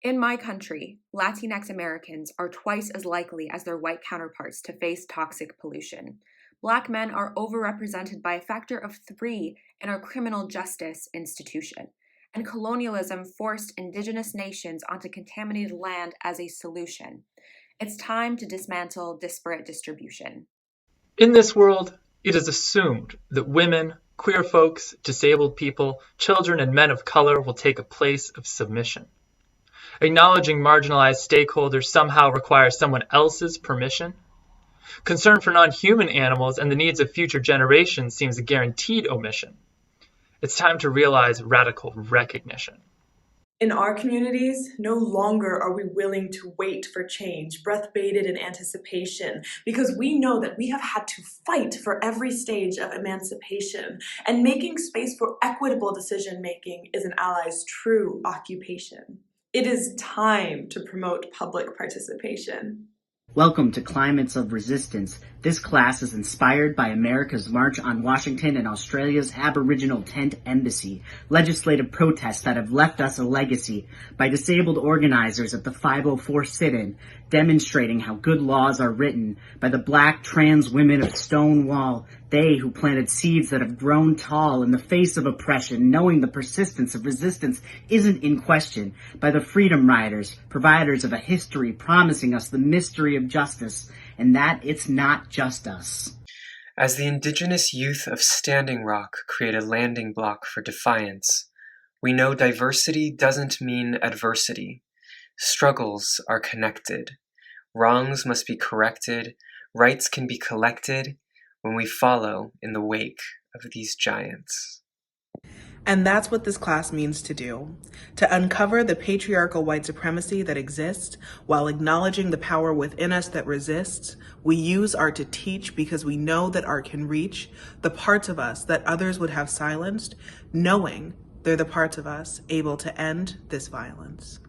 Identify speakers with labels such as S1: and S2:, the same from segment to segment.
S1: In my country, Latinx Americans are twice as likely as their white counterparts to face toxic pollution. Black men are overrepresented by a factor of 3 in our criminal justice institution, and colonialism forced indigenous nations onto contaminated land as a solution. It's time to dismantle disparate distribution.
S2: In this world, it is assumed that women, queer folks, disabled people, children, and men of color will take a place of submission. Acknowledging marginalized stakeholders somehow requires someone else's permission. Concern for non-human animals and the needs of future generations seems a guaranteed omission. It's time to realize radical recognition.
S3: In our communities, no longer are we willing to wait for change, breath bated in anticipation, because we know that we have had to fight for every stage of emancipation, and making space for equitable decision-making is an ally's true occupation. It is time to promote public participation.
S4: Welcome to Climates of Resistance. This class is inspired by America's March on Washington and Australia's Aboriginal Tent Embassy, legislative protests that have left us a legacy, by disabled organizers at the 504 sit-in, demonstrating how good laws are written, by the black trans women of Stonewall, they who planted seeds that have grown tall in the face of oppression, knowing the persistence of resistance isn't in question, by the freedom riders, providers of a history promising us the mystery of justice, and that it's not just us.
S5: As the indigenous youth of Standing Rock create a landing block for defiance, we know diversity doesn't mean adversity. Struggles are connected. Wrongs must be corrected. Rights can be collected when we follow in the wake of these giants.
S6: And that's what this class means to do. To uncover the patriarchal white supremacy that exists while acknowledging the power within us that resists, we use art to teach because we know that art can reach the parts of us that others would have silenced, knowing they're the parts of us able to end this violence.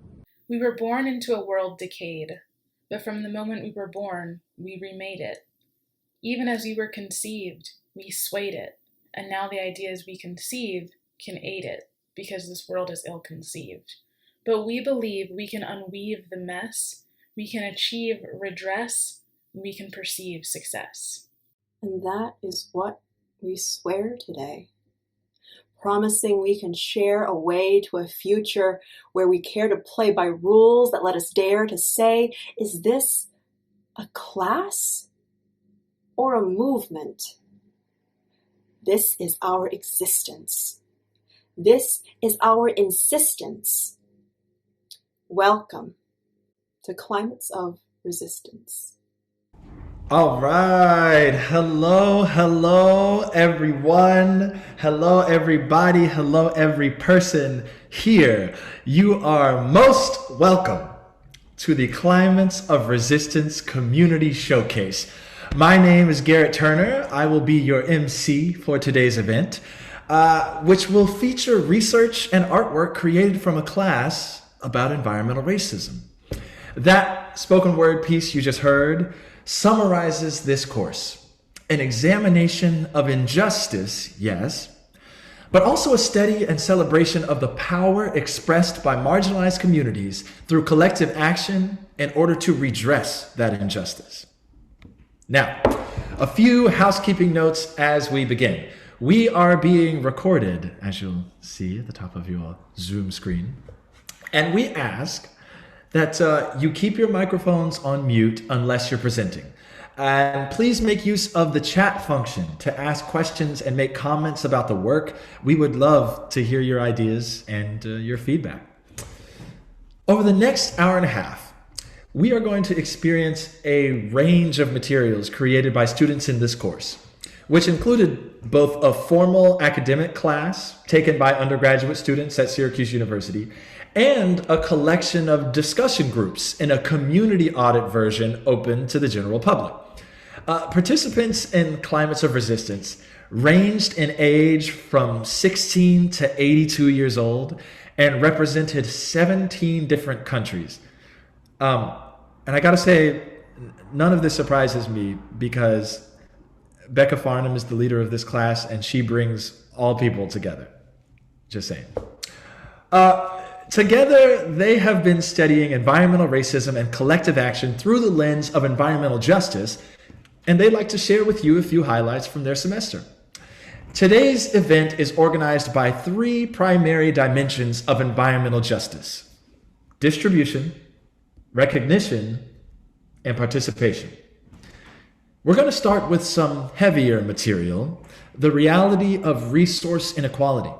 S7: We were born into a world decayed, but from the moment we were born, we remade it. Even as we were conceived, we swayed it, and now the ideas we conceive can aid it, because this world is ill-conceived. But we believe we can unweave the mess, we can achieve redress, we can perceive success.
S8: And that is what we swear today. Promising we can share a way to a future where we care to play by rules that let us dare to say, is this a class or a movement? This is our existence. This is our insistence. Welcome to Climates of Resistance.
S9: All right. Hello, everyone. Hello, everybody. Hello, every person here. You are most welcome to the Climates of Resistance Community Showcase. My name is Garrett Turner. I will be your MC for today's event, which will feature research and artwork created from a class about environmental racism. That spoken word piece you just heard summarizes this course: an examination of injustice, yes, but also a study and celebration of the power expressed by marginalized communities through collective action in order to redress that injustice. Now, a few housekeeping notes as we begin. We are being recorded, as you'll see at the top of your Zoom screen, and we ask that you keep your microphones on mute unless you're presenting. And please make use of the chat function to ask questions and make comments about the work. We would love to hear your ideas and your feedback. Over the next hour and a half, we are going to experience a range of materials created by students in this course, which included both a formal academic class taken by undergraduate students at Syracuse University and a collection of discussion groups in a community audit version open to the general public. Participants in Climates of Resistance ranged in age from 16 to 82 years old and represented 17 different countries. And I gotta say, none of this surprises me because Becca Farnham is the leader of this class and she brings all people together. Just saying. Together, they have been studying environmental racism and collective action through the lens of environmental justice, and they'd like to share with you a few highlights from their semester. Today's event is organized by three primary dimensions of environmental justice: distribution, recognition, and participation. We're going to start with some heavier material, the reality of resource inequality.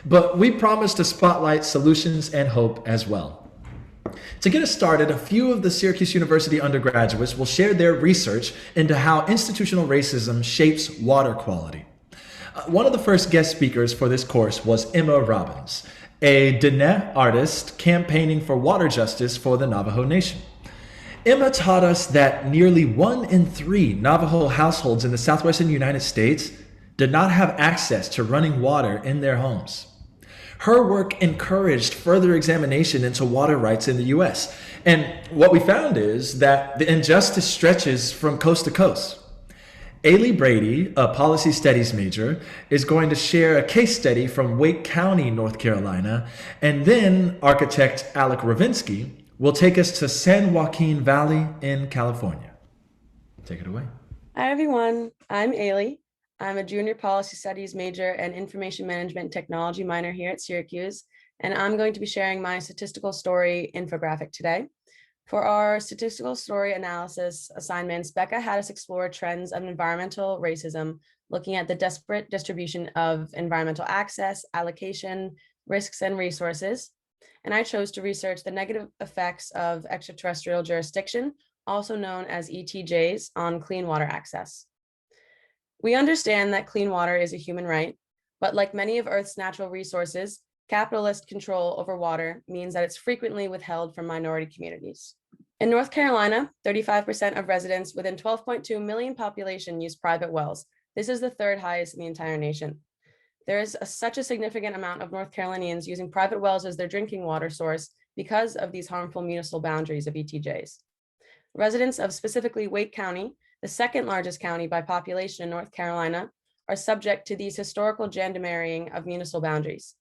S9: But we promise to spotlight solutions and hope as well. To get us started, a few of the Syracuse University undergraduates will share their research into how institutional racism shapes water quality. One of the first guest speakers for this course was Emma Robbins, a Diné artist campaigning for water justice for the Navajo Nation. Emma taught us that nearly 1 in 3 Navajo households in the southwestern United States did not have access to running water in their homes. Her work encouraged further examination into water rights in the US. And what we found is that the injustice stretches from coast to coast. Eilidh Brady, a policy studies major, is going to share a case study from Wake County, North Carolina, and then architect Alec Rovensky will take us to San Joaquin Valley in California. Take it away.
S10: Hi, everyone. I'm Eilidh. I'm a junior policy studies major and information management technology minor here at Syracuse, and I'm going to be sharing my statistical story infographic today. For our statistical story analysis assignments, Becca had us explore trends of environmental racism, looking at the disparate distribution of environmental access, allocation, risks, and resources. And I chose to research the negative effects of extraterrestrial jurisdiction, also known as ETJs, on clean water access. We understand that clean water is a human right, but like many of Earth's natural resources, capitalist control over water means that it's frequently withheld from minority communities. In North Carolina, 35% of residents within 12.2 million population use private wells. This is the third highest in the entire nation. There is such a significant amount of North Carolinians using private wells as their drinking water source because of these harmful municipal boundaries of ETJs. Residents of specifically Wake County, the second largest county by population in North Carolina, are subject to these historical gendermarrying of municipal boundaries.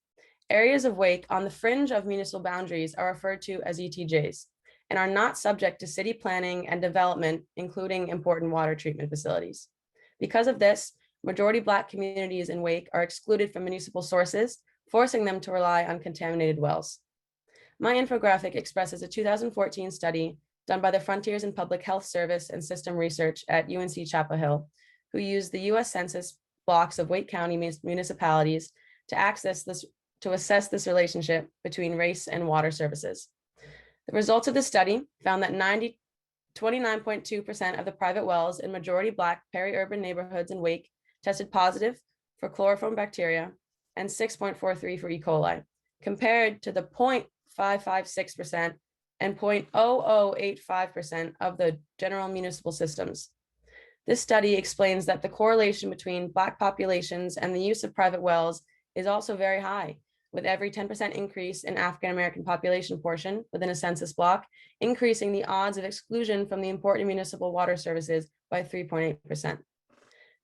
S10: Areas of Wake on the fringe of municipal boundaries are referred to as ETJs and are not subject to city planning and development, including important water treatment facilities. Because of this, majority Black communities in Wake are excluded from municipal sources, forcing them to rely on contaminated wells. My infographic expresses a 2014 study done by the Frontiers in Public Health Service and System Research at UNC Chapel Hill, who used the US Census blocks of Wake County municipalities to assess this relationship between race and water services. The results of the study found that 29.2% of the private wells in majority Black peri-urban neighborhoods in Wake tested positive for chloroform bacteria and 6.43 for E. coli, compared to the 0.556% and 0.0085% of the general municipal systems. This study explains that the correlation between Black populations and the use of private wells is also very high, with every 10% increase in African-American population portion within a census block, increasing the odds of exclusion from the important municipal water services by 3.8%.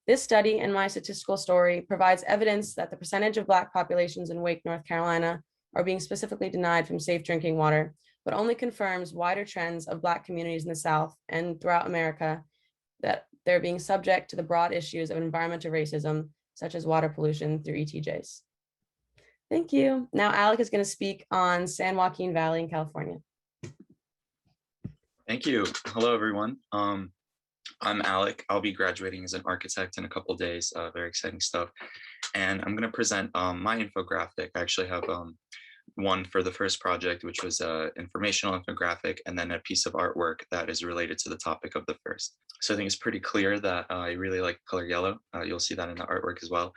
S10: This study and my statistical story provides evidence that the percentage of Black populations in Wake, North Carolina are being specifically denied from safe drinking water, but only confirms wider trends of Black communities in the South and throughout America that they're being subject to the broad issues of environmental racism, such as water pollution through ETJs. Thank you. Now Alec is going to speak on San Joaquin Valley in California.
S11: Thank you. Hello, everyone. I'm Alec. I'll be graduating as an architect in a couple of days. Very exciting stuff. And I'm going to present my infographic. I actually have one for the first project, which was an informational infographic, and then a piece of artwork that is related to the topic of the first. So I think it's pretty clear that I really like color yellow. You'll see that in the artwork as well.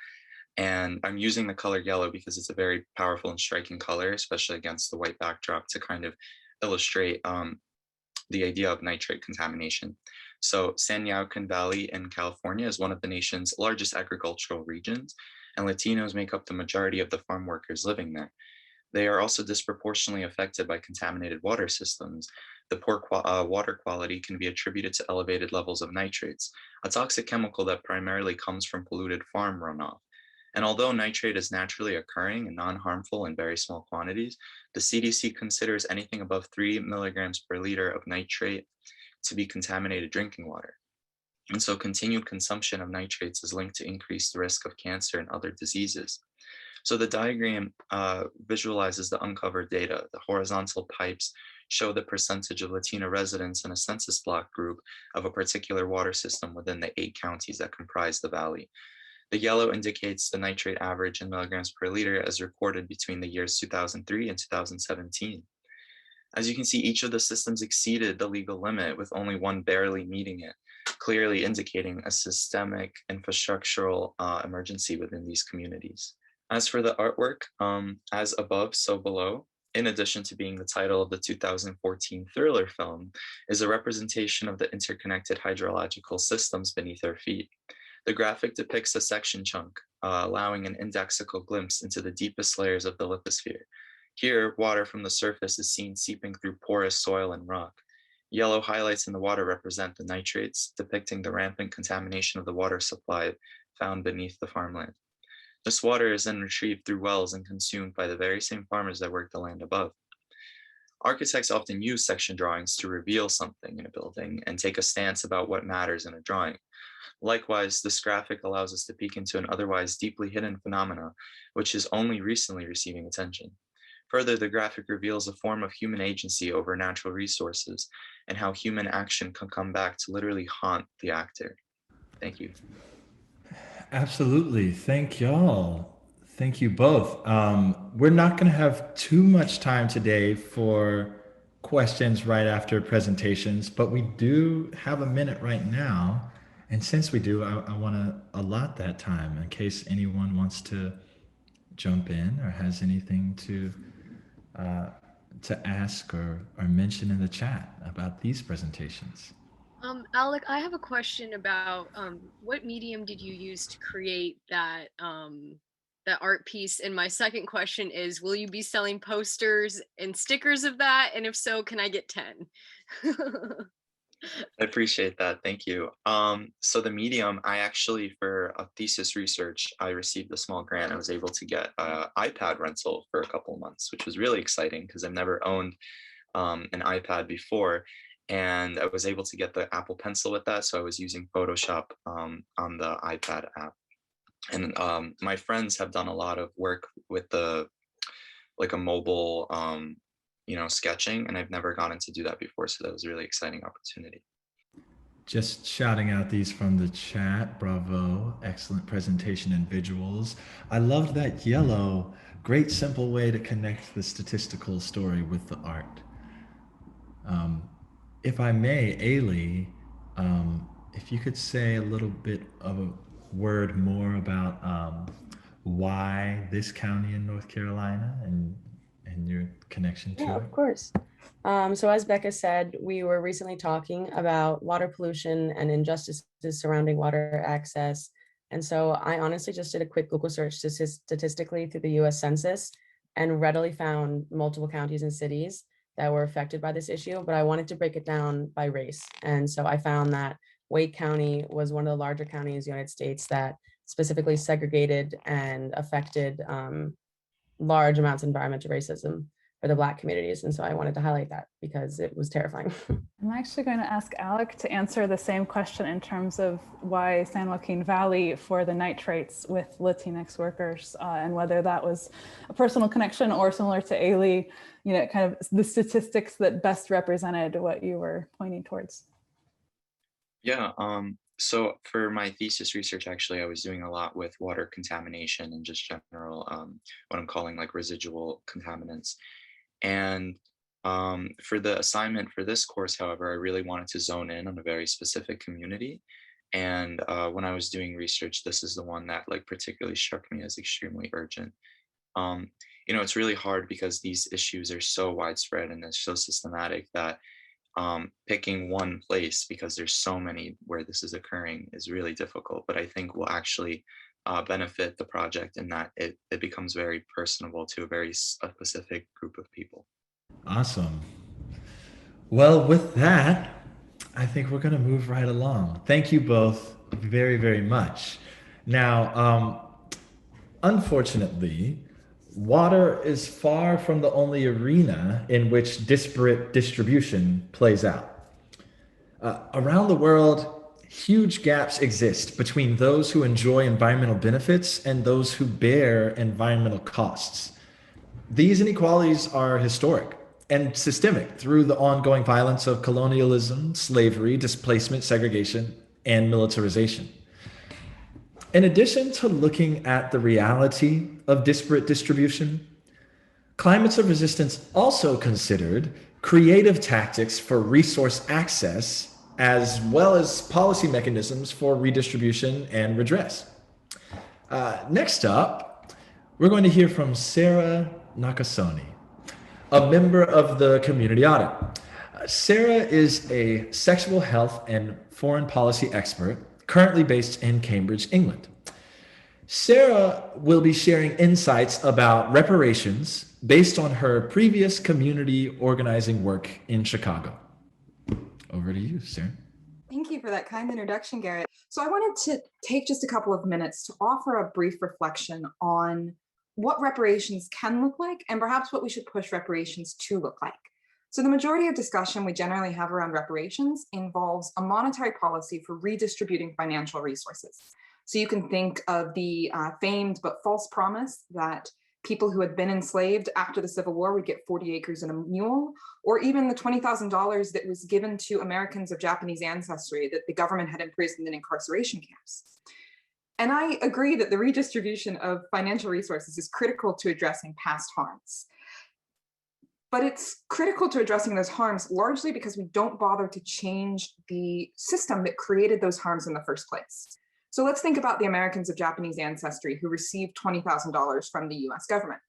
S11: And I'm using the color yellow because it's a very powerful and striking color, especially against the white backdrop, to kind of illustrate the idea of nitrate contamination. So San Joaquin Valley in California is one of the nation's largest agricultural regions, and Latinos make up the majority of the farm workers living there. They are also disproportionately affected by contaminated water systems. The poor water quality can be attributed to elevated levels of nitrates, a toxic chemical that primarily comes from polluted farm runoff. And although nitrate is naturally occurring and non-harmful in very small quantities, the CDC considers anything above 3 milligrams per liter of nitrate to be contaminated drinking water. And so continued consumption of nitrates is linked to increased risk of cancer and other diseases. So the diagram visualizes the uncovered data. The horizontal pipes show the percentage of Latino residents in a census block group of a particular water system within the 8 counties that comprise the valley. The yellow indicates the nitrate average in milligrams per liter as recorded between the years 2003 and 2017. As you can see, each of the systems exceeded the legal limit, with only one barely meeting it, clearly indicating a systemic infrastructural emergency within these communities. As for the artwork, as above, so below, in addition to being the title of the 2014 thriller film, is a representation of the interconnected hydrological systems beneath our feet. The graphic depicts a section chunk, allowing an indexical glimpse into the deepest layers of the lithosphere. Here, water from the surface is seen seeping through porous soil and rock. Yellow highlights in the water represent the nitrates, depicting the rampant contamination of the water supply found beneath the farmland. This water is then retrieved through wells and consumed by the very same farmers that work the land above. Architects often use section drawings to reveal something in a building and take a stance about what matters in a drawing. Likewise, this graphic allows us to peek into an otherwise deeply hidden phenomena, which is only recently receiving attention. Further, the graphic reveals a form of human agency over natural resources and how human action can come back to literally haunt the actor. Thank you.
S9: Absolutely. Thank y'all. Thank you both. We're not going to have too much time today for questions right after presentations, but we do have a minute right now. And since we do, I want to allot that time in case anyone wants to jump in or has anything to ask or mention in the chat about these presentations.
S12: Alec, I have a question about what medium did you use to create that that art piece? And my second question is, will you be selling posters and stickers of that? And if so, can I get 10?
S11: I appreciate that. Thank you. So the medium, I actually, for a thesis research, I received a small grant. I was able to get an iPad rental for a couple of months, which was really exciting because I've never owned an iPad before. And I was able to get the Apple Pencil with that. So I was using Photoshop on the iPad app. And my friends have done a lot of work with like a mobile, sketching, and I've never gotten to do that before. So that was a really exciting opportunity.
S9: Just shouting out these from the chat. Bravo. Excellent presentation and visuals. I loved that yellow. Great simple way to connect the statistical story with the art. If I may, Eilidh, if you could say a little bit of a word more about why this county in North Carolina and your connection to it.
S10: Of course. So as Becca said, we were recently talking about water pollution and injustices surrounding water access. And so I honestly just did a quick Google search statistically through the US Census and readily found multiple counties and cities that were affected by this issue, but I wanted to break it down by race. And so I found that Wake County was one of the larger counties in the United States that specifically segregated and affected large amounts of environmental racism for the Black communities. And so I wanted to highlight that because it was terrifying.
S13: I'm actually going to ask Alec to answer the same question in terms of why San Joaquin Valley for the nitrates with Latinx workers and whether that was a personal connection or similar to Eilidh, kind of the statistics that best represented what you were pointing towards.
S11: Yeah, so for my thesis research, actually, I was doing a lot with water contamination and just general, what I'm calling like residual contaminants. And for the assignment for this course, however, I really wanted to zone in on a very specific community. And when I was doing research, this is the one that like particularly struck me as extremely urgent. It's really hard because these issues are so widespread and they're so systematic that picking one place, because there's so many where this is occurring, is really difficult, but I think will actually benefit the project in that it becomes very personable to a very specific group of people.
S9: Awesome. Well, with that, I think we're going to move right along. Thank you both very, very much. Now, Unfortunately, water is far from the only arena in which disparate distribution plays out. Around the world, huge gaps exist between those who enjoy environmental benefits and those who bear environmental costs. These inequalities are historic and systemic through the ongoing violence of colonialism, slavery, displacement, segregation, and militarization. In addition to looking at the reality of disparate distribution, climates of resistance also considered creative tactics for resource access as well as policy mechanisms for redistribution and redress. Next up, we're going to hear from Sarah Nakasone, a member of the community audit. Sarah is a sexual health and foreign policy expert currently based in Cambridge, England. Sarah will be sharing insights about reparations based on her previous community organizing work in Chicago. Over to you, Sarah.
S14: Thank you for that kind introduction, Garrett. So I wanted to take just a couple of minutes to offer a brief reflection on what reparations can look like and perhaps what we should push reparations to look like. So the majority of discussion we generally have around reparations involves a monetary policy for redistributing financial resources. So you can think of the famed but false promise that people who had been enslaved after the Civil War would get 40 acres and a mule, or even the $20,000 that was given to Americans of Japanese ancestry that the government had imprisoned in incarceration camps. And I agree that the redistribution of financial resources is critical to addressing past harms. But it's critical to addressing those harms largely because we don't bother to change the system that created those harms in the first place. So let's think about the Americans of Japanese ancestry who received $20,000 from the US government.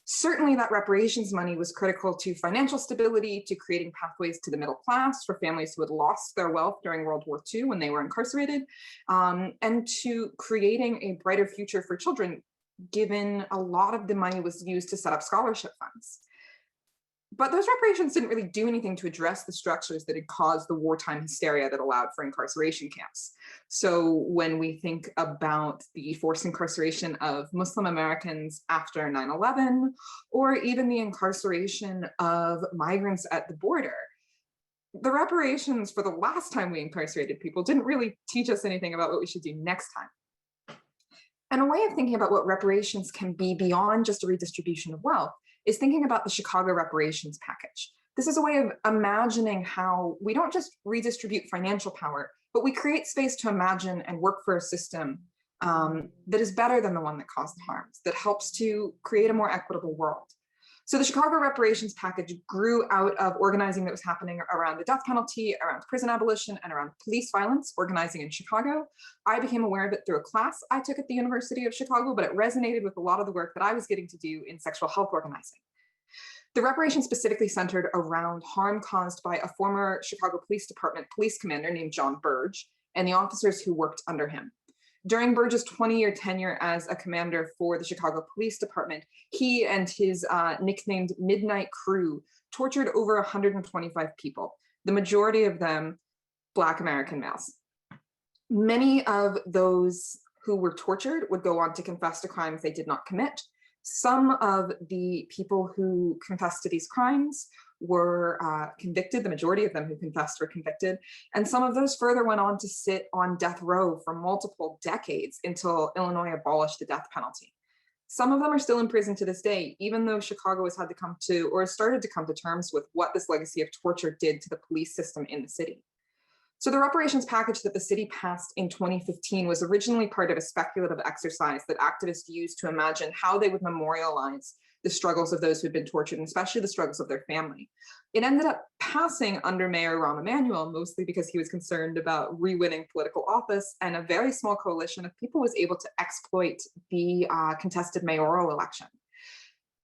S14: Certainly that reparations money was critical to financial stability, to creating pathways to the middle class for families who had lost their wealth during World War II when they were incarcerated, and to creating a brighter future for children, given a lot of the money was used to set up scholarship funds. But those reparations didn't really do anything to address the structures that had caused the wartime hysteria that allowed for incarceration camps. So when we think about the forced incarceration of Muslim Americans after 9/11, or even the incarceration of migrants at the border, the reparations for the last time we incarcerated people didn't really teach us anything about what we should do next time. And a way of thinking about what reparations can be beyond just a redistribution of wealth is thinking about the Chicago reparations package. This is a way of imagining how we don't just redistribute financial power, but we create space to imagine and work for a system that is better than the one that caused the harms, that helps to create a more equitable world. So the Chicago reparations package grew out of organizing that was happening around the death penalty, around prison abolition, and around police violence, organizing in Chicago. I became aware of it through a class I took at the University of Chicago, but it resonated with a lot of the work that I was getting to do in sexual health organizing. The reparations specifically centered around harm caused by a former Chicago Police Department police commander named John Burge and the officers who worked under him. During Burge's 20-year tenure as a commander for the Chicago Police Department, he and his nicknamed Midnight Crew tortured over 125 people, the majority of them Black American males. Many of those who were tortured would go on to confess to crimes they did not commit. Some of the people who confessed to these crimes were convicted. The majority of them who confessed were convicted. And some of those further went on to sit on death row for multiple decades until Illinois abolished the death penalty. Some of them are still in prison to this day, even though Chicago has had to come to, or started to come to terms with what this legacy of torture did to the police system in the city. So the reparations package that the city passed in 2015 was originally part of a speculative exercise that activists used to imagine how they would memorialize the struggles of those who'd been tortured, and especially the struggles of their family. It ended up passing under Mayor Rahm Emanuel, mostly because he was concerned about re-winning political office, and a very small coalition of people was able to exploit the contested mayoral election.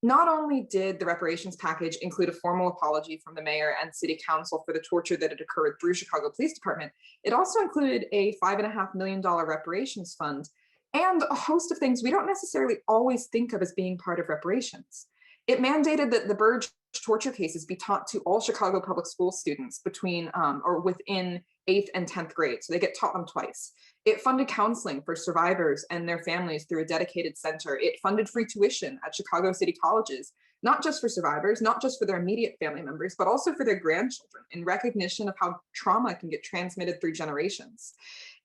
S14: Not only did the reparations package include a formal apology from the mayor and city council for the torture that had occurred through Chicago Police Department, it also included a $5.5 million reparations fund and a host of things we don't necessarily always think of as being part of reparations. It mandated that the Burge torture cases be taught to all Chicago public school students between or within 8th and 10th grade. So they get taught them twice. It funded counseling for survivors and their families through a dedicated center. It funded free tuition at Chicago City colleges, not just for survivors, not just for their immediate family members, but also for their grandchildren, in recognition of how trauma can get transmitted through generations.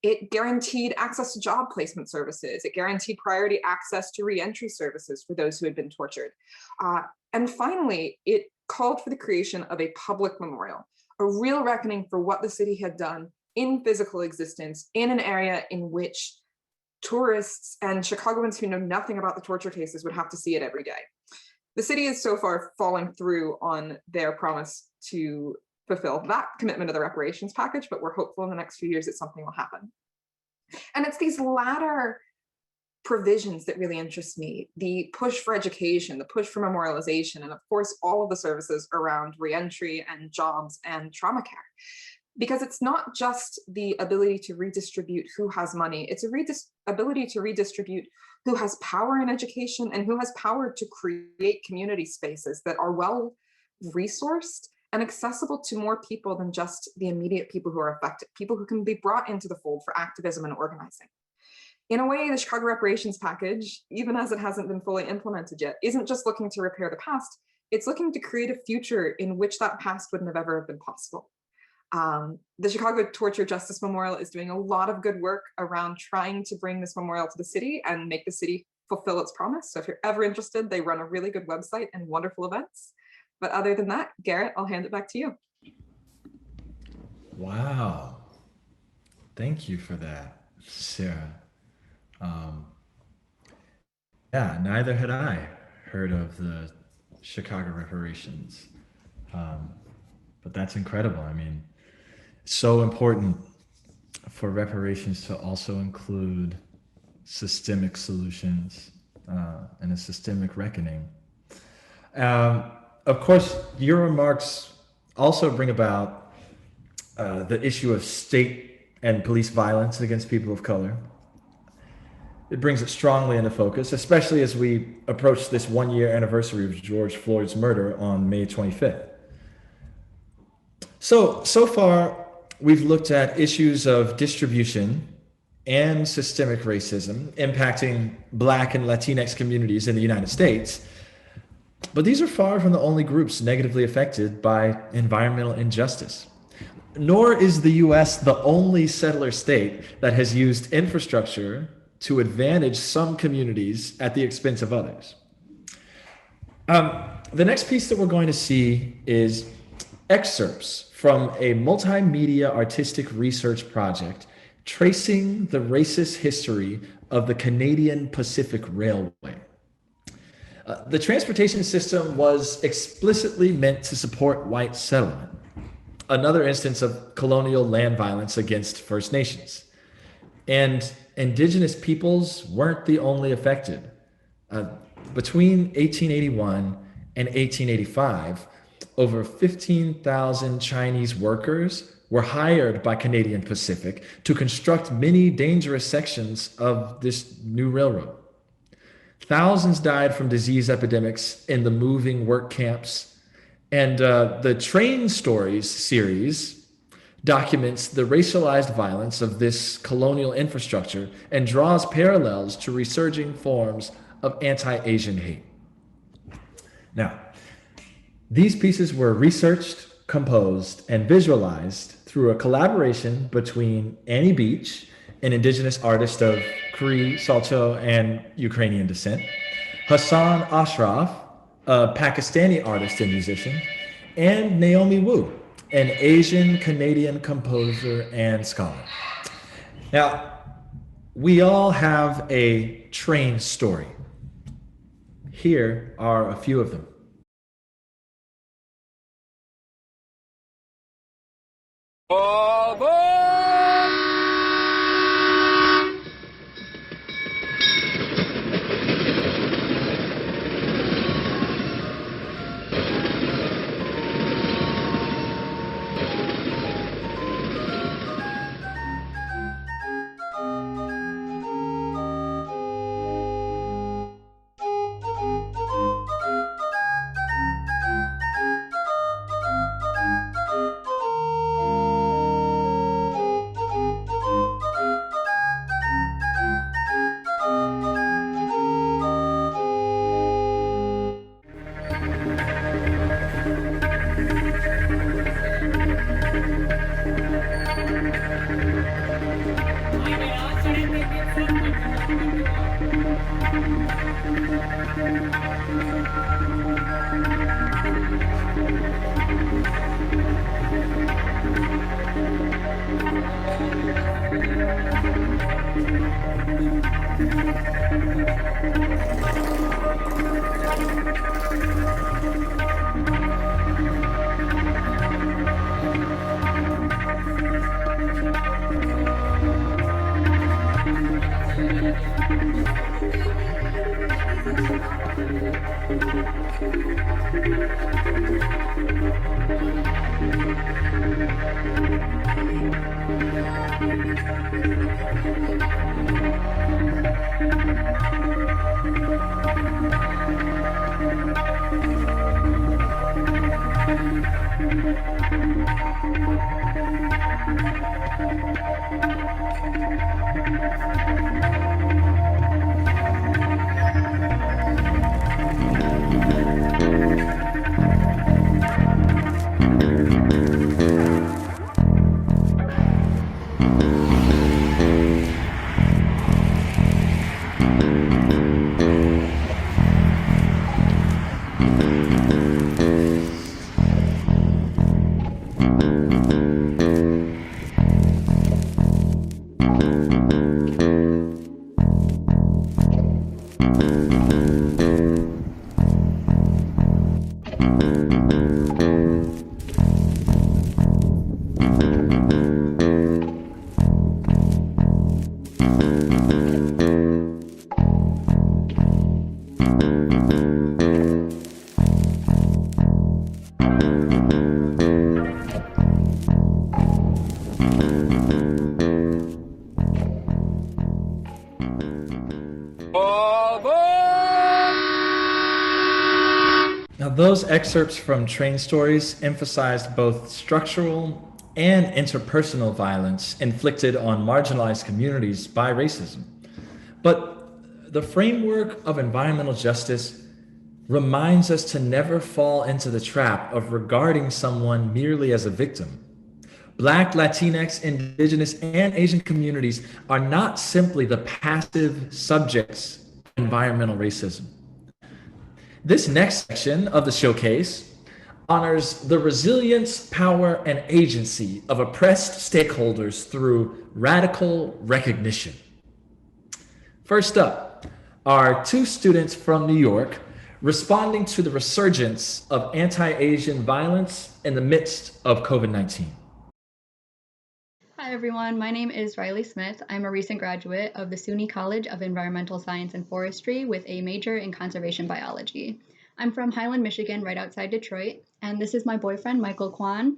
S14: It guaranteed access to job placement services. It guaranteed priority access to reentry services for those who had been tortured. And finally, it called for the creation of a public memorial, a real reckoning for what the city had done in physical existence in an area in which tourists and Chicagoans who know nothing about the torture cases would have to see it every day. The city is so far falling through on their promise to fulfill that commitment of the reparations package, but we're hopeful in the next few years that something will happen. And it's these latter provisions that really interest me: the push for education, the push for memorialization, and of course, all of the services around reentry and jobs and trauma care. Because it's not just the ability to redistribute who has money, it's a ability to redistribute who has power in education and who has power to create community spaces that are well resourced and accessible to more people than just the immediate people who are affected, people who can be brought into the fold for activism and organizing. In a way, the Chicago Reparations Package, even as it hasn't been fully implemented yet, isn't just looking to repair the past, it's looking to create a future in which that past wouldn't have ever been possible. The Chicago Torture Justice Memorial is doing a lot of good work around trying to bring this memorial to the city and make the city fulfill its promise. So if you're ever interested, they run a really good website and wonderful events. But other than that, Garrett, I'll hand it back to you.
S9: Wow. Thank you for that, Sarah. Yeah, neither had I heard of the Chicago reparations. But that's incredible. I mean, it's so important for reparations to also include systemic solutions and a systemic reckoning. Of course, your remarks also bring about the issue of state and police violence against people of color. It brings it strongly into focus, especially as we approach this 1-year anniversary of George Floyd's murder on May 25th. So far, we've looked at issues of distribution and systemic racism impacting Black and Latinx communities in the United States. But these are far from the only groups negatively affected by environmental injustice. Nor is the US the only settler state that has used infrastructure to advantage some communities at the expense of others. The next piece that we're going to see is excerpts from a multimedia artistic research project tracing the racist history of the Canadian Pacific Railway. The transportation system was explicitly meant to support white settlement, another instance of colonial land violence against First Nations. And Indigenous peoples weren't the only affected. Between 1881 and 1885, over 15,000 Chinese workers were hired by Canadian Pacific to construct many dangerous sections of this new railroad. Thousands died from disease epidemics in the moving work camps. And the Train Stories series documents the racialized violence of this colonial infrastructure and draws parallels to resurging forms of anti-Asian hate. Now, these pieces were researched, composed, and visualized through a collaboration between Annie Beach, an Indigenous artist of Cree, Salto, and Ukrainian descent, Hassaan Ashraf, a Pakistani artist and musician, and Naomi Wu, an Asian Canadian composer and scholar. Now, we all have a train story. Here are a few of them. Now, those excerpts from Train Stories emphasized both structural and interpersonal violence inflicted on marginalized communities by racism. But the framework of environmental justice reminds us to never fall into the trap of regarding someone merely as a victim. Black, Latinx, Indigenous, and Asian communities are not simply the passive subjects of environmental racism. This next section of the showcase honors the resilience, power, and agency of oppressed stakeholders through radical recognition. First up are two students from New York responding to the resurgence of anti-Asian violence in the midst of COVID-19.
S15: Hi everyone, my name is Riley Smith. I'm a recent graduate of the SUNY College of Environmental Science and Forestry with a major in conservation biology. I'm from Highland, Michigan, right outside Detroit, and this is my boyfriend, Michael Kwan,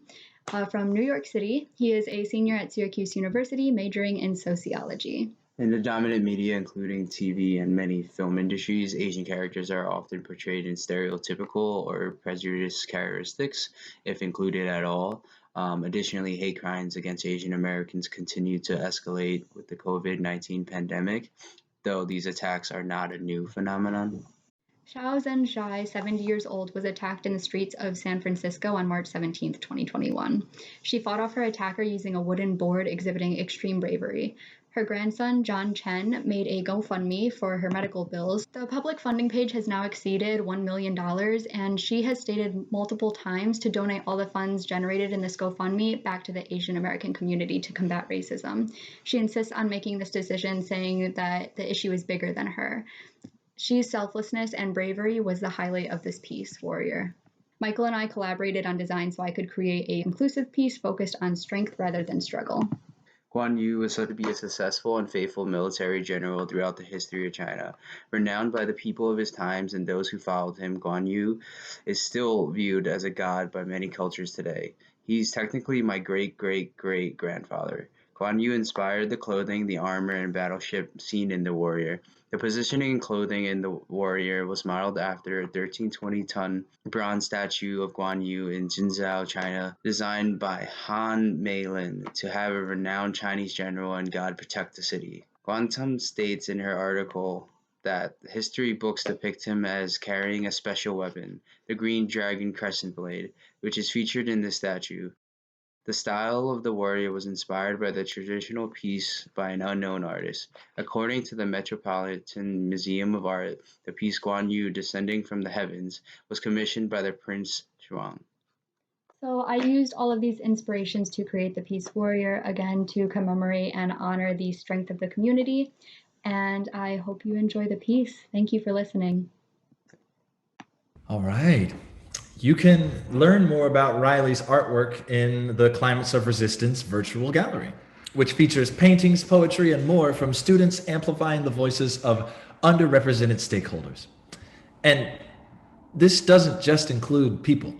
S15: from New York City. He is a senior at Syracuse University, majoring in sociology.
S16: In the dominant media, including TV and many film industries, Asian characters are often portrayed in stereotypical or prejudiced characteristics, if included at all. Additionally, hate crimes against Asian Americans continue to escalate with the COVID-19 pandemic, though these attacks are not a new phenomenon.
S15: Xiao Zhenshai, 70 years old, was attacked in the streets of San Francisco on March 17, 2021. She fought off her attacker using a wooden board exhibiting extreme bravery. Her grandson, John Chen, made a GoFundMe for her medical bills. The public funding page has now exceeded $1 million, and she has stated multiple times to donate all the funds generated in this GoFundMe back to the Asian American community to combat racism. She insists on making this decision, saying that the issue is bigger than her. She's selflessness and bravery was the highlight of this piece, Warrior. Michael and I collaborated on design so I could create an inclusive piece focused on strength rather than struggle.
S16: Guan Yu was said to be a successful and faithful military general throughout the history of China. Renowned by the people of his times and those who followed him, Guan Yu is still viewed as a god by many cultures today. He's technically my great-great-great-grandfather. Guan Yu inspired the clothing, the armor, and battleship seen in the Warrior. The positioning and clothing in the Warrior was modeled after a 1320-ton bronze statue of Guan Yu in Jinzhou, China, designed by Han Meilin to have a renowned Chinese general and god protect the city. Guantum states in her article that history books depict him as carrying a special weapon, the Green Dragon Crescent Blade, which is featured in the statue. The style of the Warrior was inspired by the traditional piece by an unknown artist. According to the Metropolitan Museum of Art, the piece Guan Yu Descending from the Heavens was commissioned by the Prince Zhuang.
S15: So I used all of these inspirations to create the Peace Warrior, again, to commemorate and honor the strength of the community. And I hope you enjoy the piece. Thank you for listening.
S9: All right. You can learn more about Riley's artwork in the Climates of Resistance virtual gallery, which features paintings, poetry, and more from students amplifying the voices of underrepresented stakeholders. And this doesn't just include people.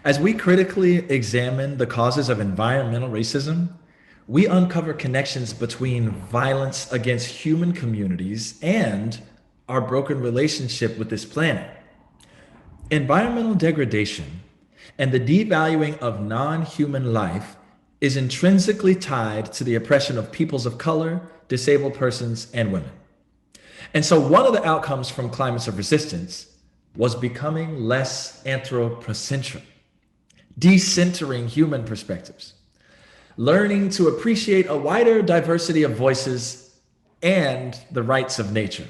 S9: As we critically examine the causes of environmental racism, we uncover connections between violence against human communities and our broken relationship with this planet. Environmental degradation and the devaluing of non-human life is intrinsically tied to the oppression of peoples of color, disabled persons, and women. And so one of the outcomes from Climates of Resistance was becoming less anthropocentric, decentering human perspectives, learning to appreciate a wider diversity of voices and the rights of nature.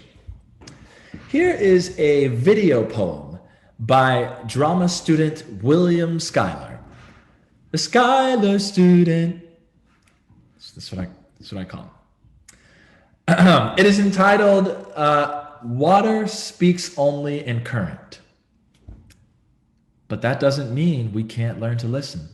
S9: Here is a video poem by drama student William Schuyler. The Schuyler student. That's what I call him. It is entitled Water Speaks Only in Current. But that doesn't mean we can't learn to listen.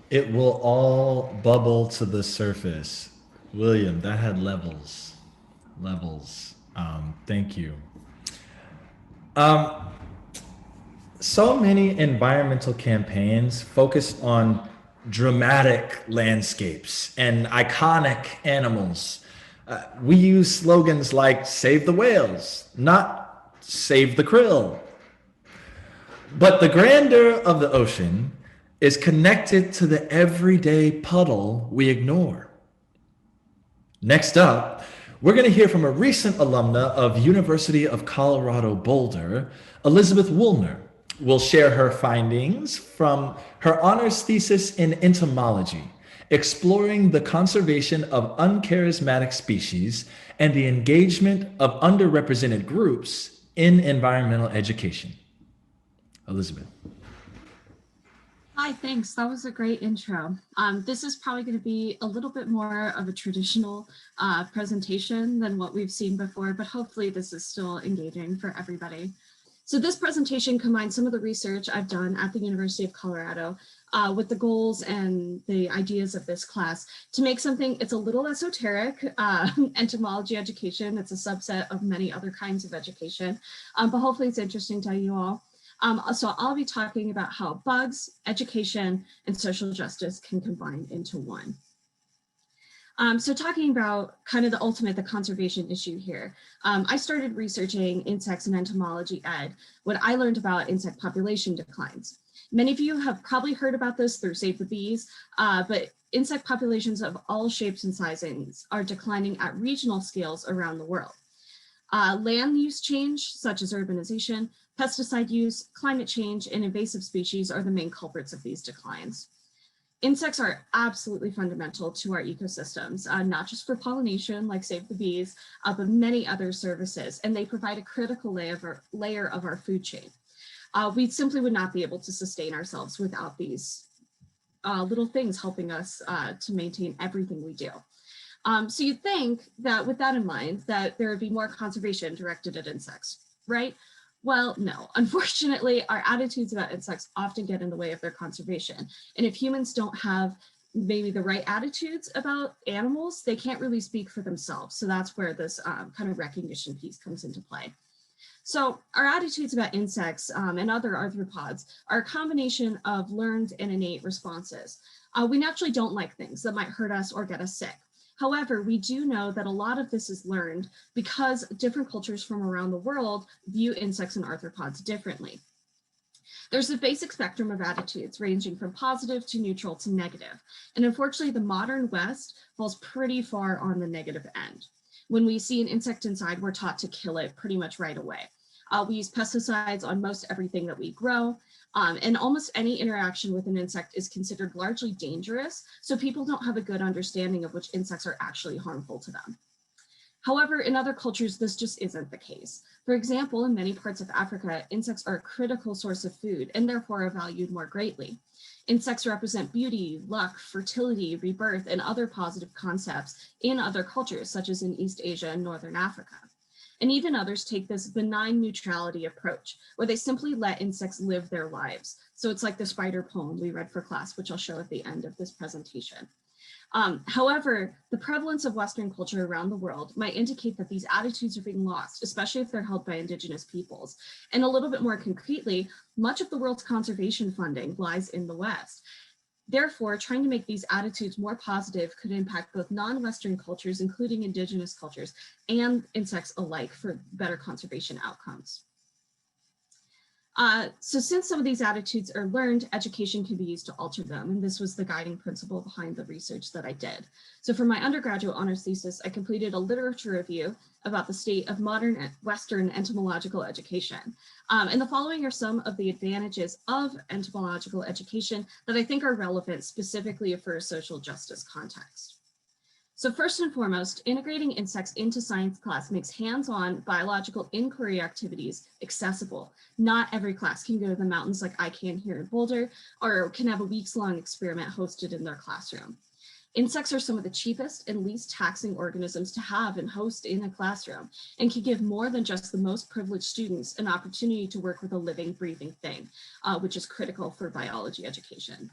S9: It will all bubble to the surface. William, that had levels. Thank you. So many environmental campaigns focus on dramatic landscapes and iconic animals. We use slogans like "Save the whales," not "Save the krill." But the grandeur of the ocean is connected to the everyday puddle we ignore. Next up, we're going to hear from a recent alumna of University of Colorado Boulder, Elizabeth Woolner. Will share her findings from her honors thesis in entomology, exploring the conservation of uncharismatic species and the engagement of underrepresented groups in environmental education. Elizabeth.
S17: Hi, thanks. That was a great intro. This is probably going to be a little bit more of a traditional presentation than what we've seen before, but hopefully this is still engaging for everybody. So this presentation combines some of the research I've done at the University of Colorado with the goals and the ideas of this class to make something, it's a little esoteric, entomology education. It's a subset of many other kinds of education, but hopefully it's interesting to you all. So I'll be talking about how bugs, education, and social justice can combine into one. So talking about kind of the conservation issue here. I started researching insects and entomology ed when I learned about insect population declines. Many of you have probably heard about this through Save the Bees, but insect populations of all shapes and sizings are declining at regional scales around the world. Land use change, such as urbanization, pesticide use, climate change, and invasive species are the main culprits of these declines. Insects are absolutely fundamental to our ecosystems, not just for pollination, like Save the Bees, but many other services, and they provide a critical layer of our food chain. We simply would not be able to sustain ourselves without these little things helping us to maintain everything we do. So you'd think that with that in mind, that there would be more conservation directed at insects, right? Well, no, unfortunately, our attitudes about insects often get in the way of their conservation. And if humans don't have maybe the right attitudes about animals, they can't really speak for themselves. So that's where this kind of recognition piece comes into play. So our attitudes about insects and other arthropods are a combination of learned and innate responses. We naturally don't like things that might hurt us or get us sick. However, we do know that a lot of this is learned because different cultures from around the world view insects and arthropods differently. There's a basic spectrum of attitudes ranging from positive to neutral to negative. And unfortunately, the modern West falls pretty far on the negative end. When we see an insect inside, we're taught to kill it pretty much right away. We use pesticides on most everything that we grow. And almost any interaction with an insect is considered largely dangerous, so people don't have a good understanding of which insects are actually harmful to them. However, in other cultures, this just isn't the case. For example, in many parts of Africa, insects are a critical source of food and therefore are valued more greatly. Insects represent beauty, luck, fertility, rebirth, and other positive concepts in other cultures, such as in East Asia and Northern Africa. And even others take this benign neutrality approach, where they simply let insects live their lives. So it's like the spider poem we read for class, which I'll show at the end of this presentation. However, the prevalence of Western culture around the world might indicate that these attitudes are being lost, especially if they're held by Indigenous peoples. And a little bit more concretely, much of the world's conservation funding lies in the West. Therefore, trying to make these attitudes more positive could impact both non-Western cultures, including Indigenous cultures, and insects alike for better conservation outcomes. So since some of these attitudes are learned, education can be used to alter them. And this was the guiding principle behind the research that I did. So for my undergraduate honors thesis, I completed a literature review about the state of modern Western entomological education. And the following are some of the advantages of entomological education that I think are relevant specifically for a social justice context. So first and foremost, integrating insects into science class makes hands-on biological inquiry activities accessible. Not every class can go to the mountains like I can here in Boulder, or can have a weeks-long experiment hosted in their classroom. Insects are some of the cheapest and least taxing organisms to have and host in a classroom, and can give more than just the most privileged students an opportunity to work with a living, breathing thing, which is critical for biology education.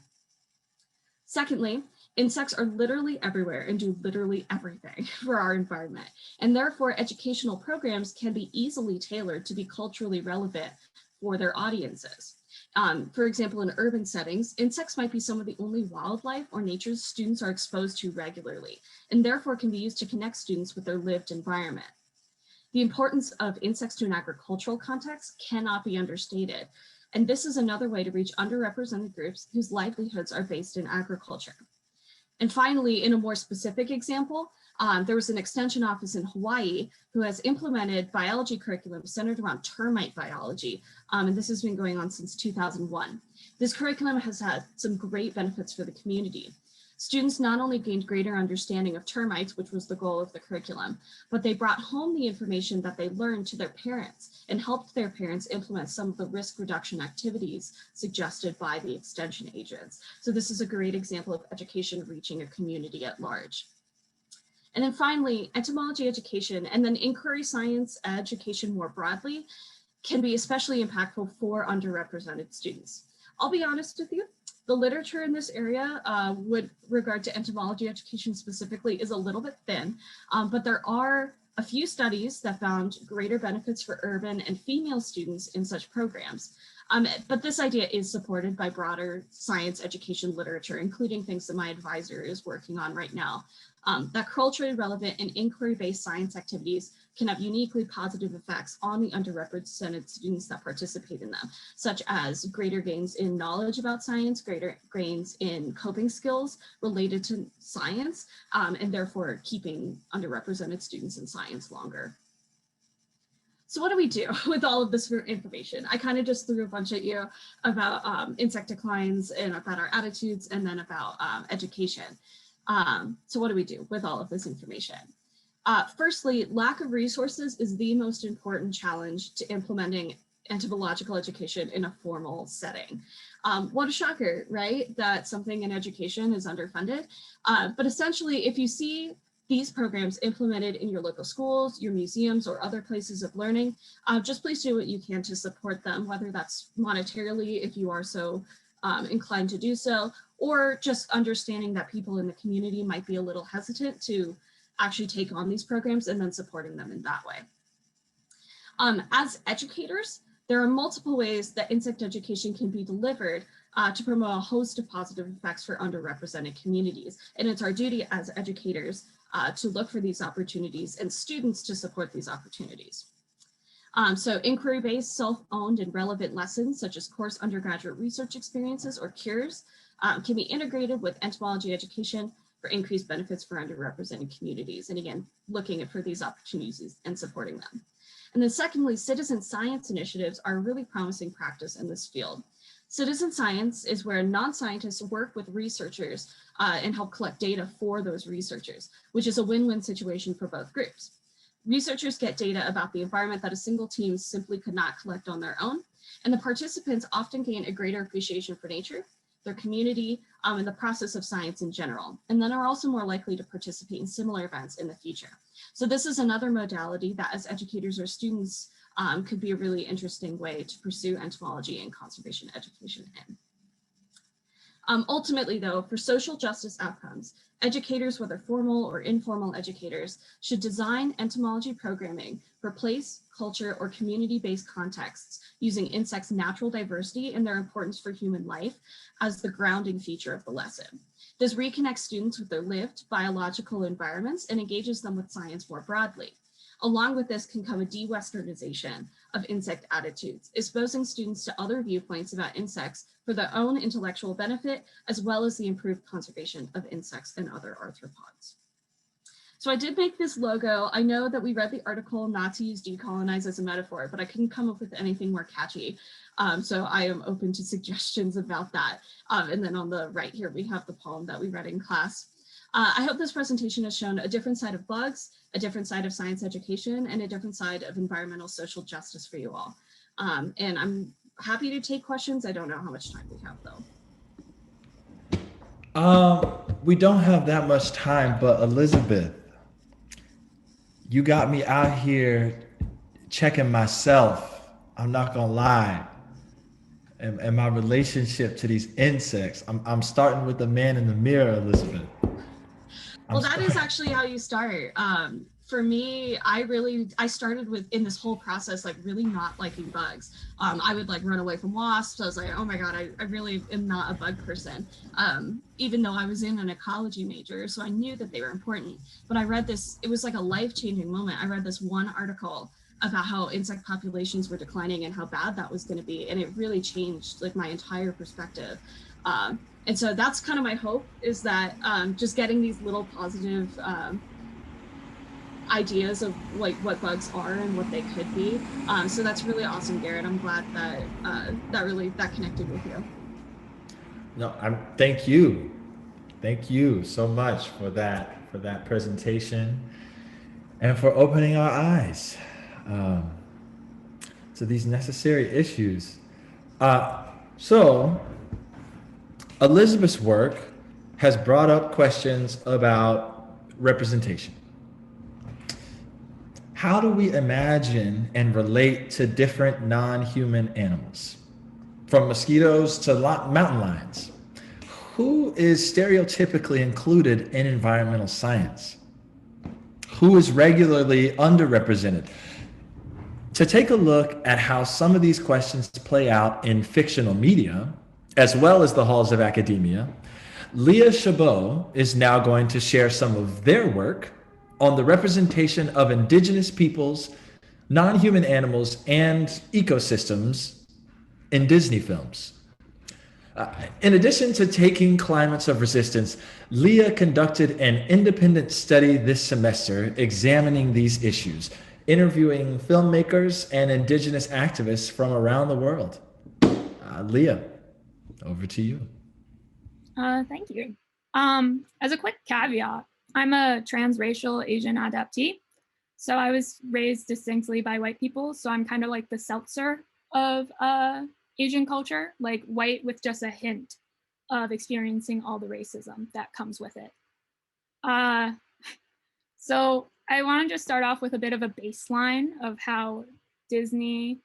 S17: Secondly, insects are literally everywhere and do literally everything for our environment. And therefore, educational programs can be easily tailored to be culturally relevant for their audiences. For example, in urban settings, insects might be some of the only wildlife or nature students are exposed to regularly, and therefore can be used to connect students with their lived environment. The importance of insects to an agricultural context cannot be understated. And this is another way to reach underrepresented groups whose livelihoods are based in agriculture. And finally, in a more specific example, there was an extension office in Hawaii who has implemented biology curriculum centered around termite biology. And this has been going on since 2001. This curriculum has had some great benefits for the community. Students not only gained greater understanding of termites, which was the goal of the curriculum, but they brought home the information that they learned to their parents and helped their parents implement some of the risk reduction activities suggested by the extension agents. So this is a great example of education reaching a community at large. And then finally, entomology education and then inquiry science education more broadly can be especially impactful for underrepresented students. I'll be honest with you, the literature in this area with regard to entomology education specifically is a little bit thin, but there are a few studies that found greater benefits for urban and female students in such programs. But this idea is supported by broader science education literature, including things that my advisor is working on right now, that culturally relevant and inquiry-based science activities can have uniquely positive effects on the underrepresented students that participate in them, such as greater gains in knowledge about science, greater gains in coping skills related to science, and therefore keeping underrepresented students in science longer. So what do we do with all of this information? I kind of just threw a bunch at you about insect declines and about our attitudes and then about education. So what do we do with all of this information? Firstly, lack of resources is the most important challenge to implementing entomological education in a formal setting. What a shocker, right? That something in education is underfunded. But essentially, if you see these programs implemented in your local schools, your museums, or other places of learning, just please do what you can to support them, whether that's monetarily, if you are so inclined to do so, or just understanding that people in the community might be a little hesitant to actually take on these programs and then supporting them in that way. As educators, there are multiple ways that insect education can be delivered to promote a host of positive effects for underrepresented communities. And it's our duty as educators to look for these opportunities and students to support these opportunities. So inquiry-based, self-owned, and relevant lessons, such as course undergraduate research experiences or cures, can be integrated with entomology education for increased benefits for underrepresented communities. And again, looking for these opportunities and supporting them. And then secondly, citizen science initiatives are a really promising practice in this field. Citizen science is where non-scientists work with researchers and help collect data for those researchers, which is a win-win situation for both groups. Researchers get data about the environment that a single team simply could not collect on their own, and the participants often gain a greater appreciation for nature, their community, and the process of science in general, and then are also more likely to participate in similar events in the future. So this is another modality that as educators or students could be a really interesting way to pursue entomology and conservation education in. Ultimately though, for social justice outcomes, educators, whether formal or informal educators, should design entomology programming for place, culture, or community-based contexts using insects' natural diversity and their importance for human life as the grounding feature of the lesson. This reconnects students with their lived biological environments and engages them with science more broadly. Along with this can come a de-Westernization of insect attitudes, exposing students to other viewpoints about insects for their own intellectual benefit, as well as the improved conservation of insects and other arthropods. So I did make this logo. I know that we read the article not to use decolonize as a metaphor, but I couldn't come up with anything more catchy. So I am open to suggestions about that. And then on the right here, we have the poem that we read in class. I hope this presentation has shown a different side of bugs, a different side of science education, and a different side of environmental social justice for you all. And I'm happy to take questions. I don't know how much time we have though.
S9: We don't have that much time, but Elizabeth, you got me out here checking myself. I'm not gonna lie. And my relationship to these insects. I'm starting with the man in the mirror, Elizabeth.
S17: Well, that is actually how you start. For me, I started with in this whole process, like really not liking bugs. I would like run away from wasps. I was like, oh my God, I really am not a bug person. Even though I was in an ecology major, so I knew that they were important. But I read this, it was like a life-changing moment. I read this one article about how insect populations were declining and how bad that was going to be. And it really changed like my entire perspective. And so that's kind of my hope, is that just getting these little positive ideas of like what bugs are and what they could be. So that's really awesome, Garrett. I'm glad that that connected with you.
S9: No, thank you. Thank you so much for that presentation and for opening our eyes to these necessary issues. So Elizabeth's work has brought up questions about representation. How do we imagine and relate to different non-human animals? From mosquitoes to mountain lions. Who is stereotypically included in environmental science? Who is regularly underrepresented? To take a look at how some of these questions play out in fictional media, as well as the halls of academia, Leah Chabot is now going to share some of their work on the representation of indigenous peoples, non-human animals, and ecosystems in Disney films. In addition to taking climates of resistance, Leah conducted an independent study this semester examining these issues, interviewing filmmakers and indigenous activists from around the world. Leah, over to you.
S18: Thank you. As a quick caveat, I'm a transracial Asian adoptee. So I was raised distinctly by white people. So I'm kind of like the seltzer of Asian culture, like white with just a hint of experiencing all the racism that comes with it. So I want to just start off with a bit of a baseline of how Disney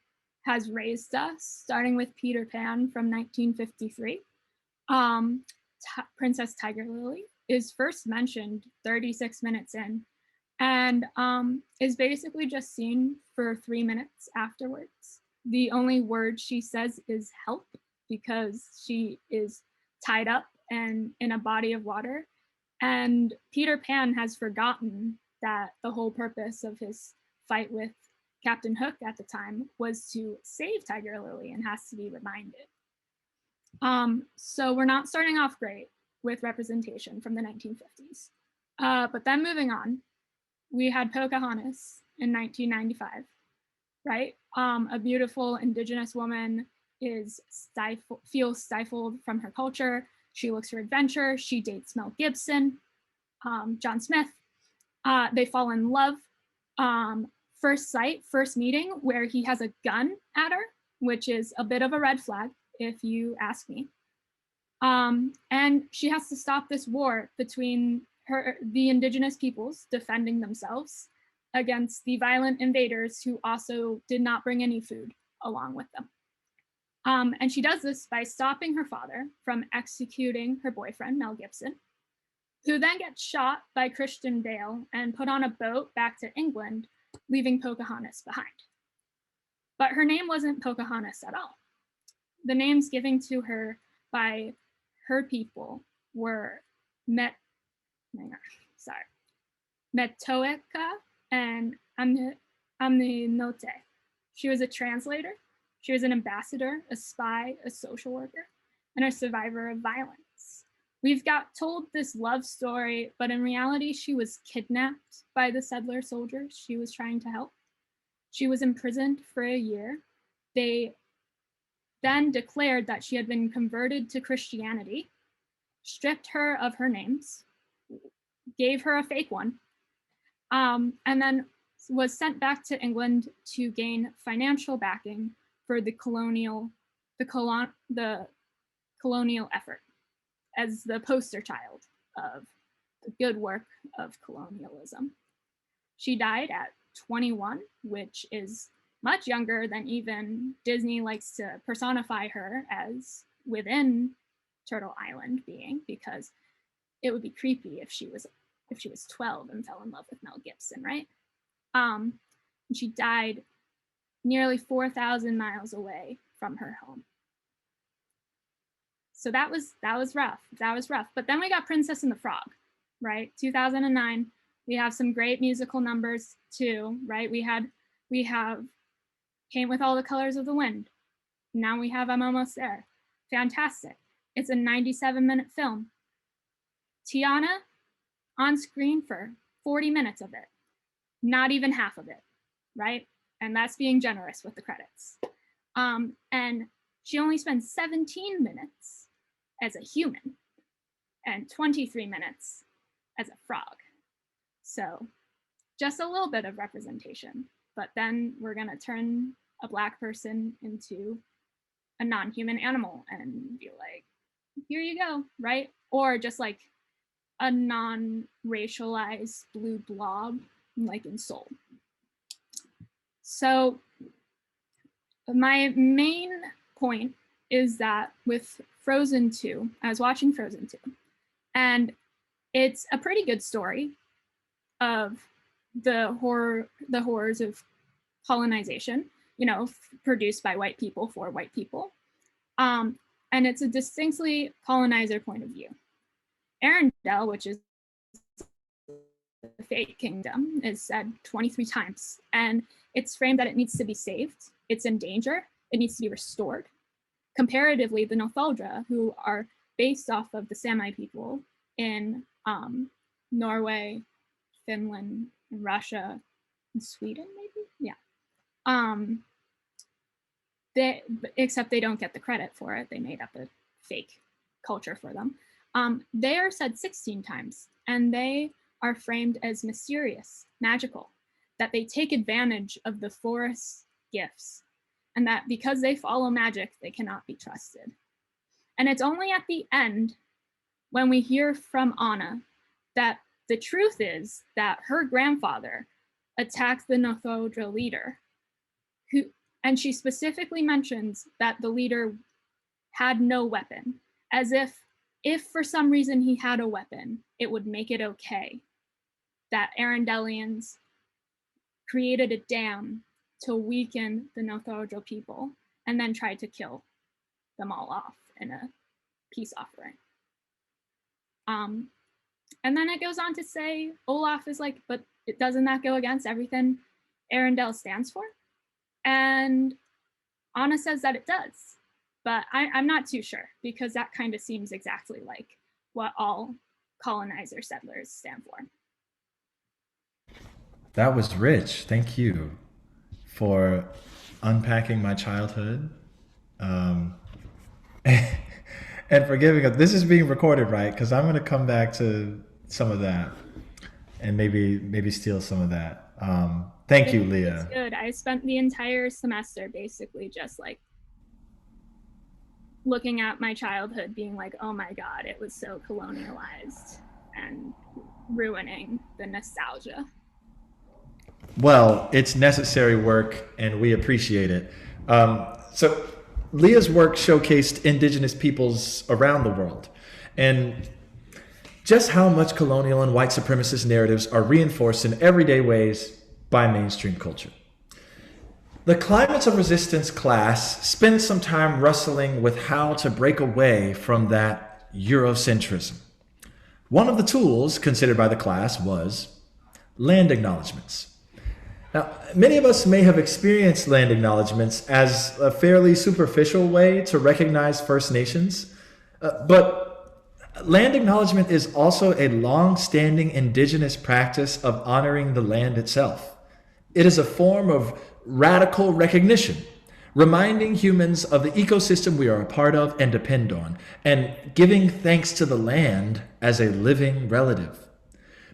S18: has raised us, starting with Peter Pan from 1953. Princess Tiger Lily is first mentioned 36 minutes in and is basically just seen for 3 minutes afterwards. The only word she says is help because she is tied up and in a body of water. And Peter Pan has forgotten that the whole purpose of his fight with Captain Hook at the time was to save Tiger Lily and has to be reminded. So we're not starting off great with representation from the 1950s. But then moving on, we had Pocahontas in 1995, right? A beautiful indigenous woman feels stifled from her culture. She looks for adventure. She dates Mel Gibson, John Smith. They fall in love. First sight, first meeting, where he has a gun at her, which is a bit of a red flag, if you ask me. And she has to stop this war between the indigenous peoples defending themselves against the violent invaders who also did not bring any food along with them. And she does this by stopping her father from executing her boyfriend, Mel Gibson, who then gets shot by Christian Bale and put on a boat back to England, leaving Pocahontas behind. But her name wasn't Pocahontas at all. The names given to her by her people were Metoeka and Amninote. She was a translator, she was an ambassador, a spy, a social worker, and a survivor of violence. We've got told this love story, but in reality, she was kidnapped by the settler soldiers she was trying to help. She was imprisoned for a year. They then declared that she had been converted to Christianity, stripped her of her names, gave her a fake one, and then was sent back to England to gain financial backing for the colonial effort as the poster child of the good work of colonialism. She died at 21, which is much younger than even Disney likes to personify her as within Turtle Island being, because it would be creepy if she was 12 and fell in love with Mel Gibson, right? And she died nearly 4,000 miles away from her home. So that was rough. That was rough. But then we got Princess and the Frog, right? 2009. We have some great musical numbers too, right? We have Paint with All the Colors of the Wind. Now we have I'm Almost There. Fantastic. It's a 97-minute film. Tiana on screen for 40 minutes of it. Not even half of it, right? And that's being generous with the credits. And she only spends 17 minutes as a human and 23 minutes as a frog. So just a little bit of representation, but then we're gonna turn a Black person into a non-human animal and be like, here you go, right? Or just like a non-racialized blue blob, like in Soul. So my main point is that with Frozen 2, I was watching Frozen 2, and it's a pretty good story of the horrors of colonization, produced by white people for white people. And it's a distinctly colonizer point of view. Arundel, which is the fake kingdom, is said 23 times, and it's framed that it needs to be saved, it's in danger, it needs to be restored. Comparatively, the Northuldra, who are based off of the Sami people in Norway, Finland, and Russia, and Sweden, maybe? Yeah. Except they don't get the credit for it. They made up a fake culture for them. They are said 16 times, and they are framed as mysterious, magical, that they take advantage of the forest's gifts, and that because they follow magic, they cannot be trusted. And it's only at the end when we hear from Anna that the truth is that her grandfather attacked the Northuldra leader, and she specifically mentions that the leader had no weapon, as if for some reason he had a weapon, it would make it okay that Arundelians created a dam to weaken the Northuldra people and then tried to kill them all off in a peace offering. And then it goes on to say, Olaf is like, but doesn't that go against everything Arundel stands for? And Anna says that it does, but I'm not too sure, because that kind of seems exactly like what all colonizer settlers stand for.
S9: That was rich. Thank you for unpacking my childhood. And for giving us, this is being recorded, right? Because I'm going to come back to some of that and maybe steal some of that. Thank you, Leah.
S18: It's good. I spent the entire semester basically just like looking at my childhood, being like, oh my God, it was so colonialized, and ruining the nostalgia.
S9: Well, it's necessary work, and we appreciate it. So Leah's work showcased Indigenous peoples around the world, and just how much colonial and white supremacist narratives are reinforced in everyday ways by mainstream culture. The Climates of Resistance class spends some time wrestling with how to break away from that Eurocentrism. One of the tools considered by the class was land acknowledgements. Now, many of us may have experienced land acknowledgements as a fairly superficial way to recognize First Nations, but land acknowledgement is also a long-standing Indigenous practice of honoring the land itself. It is a form of radical recognition, reminding humans of the ecosystem we are a part of and depend on, and giving thanks to the land as a living relative.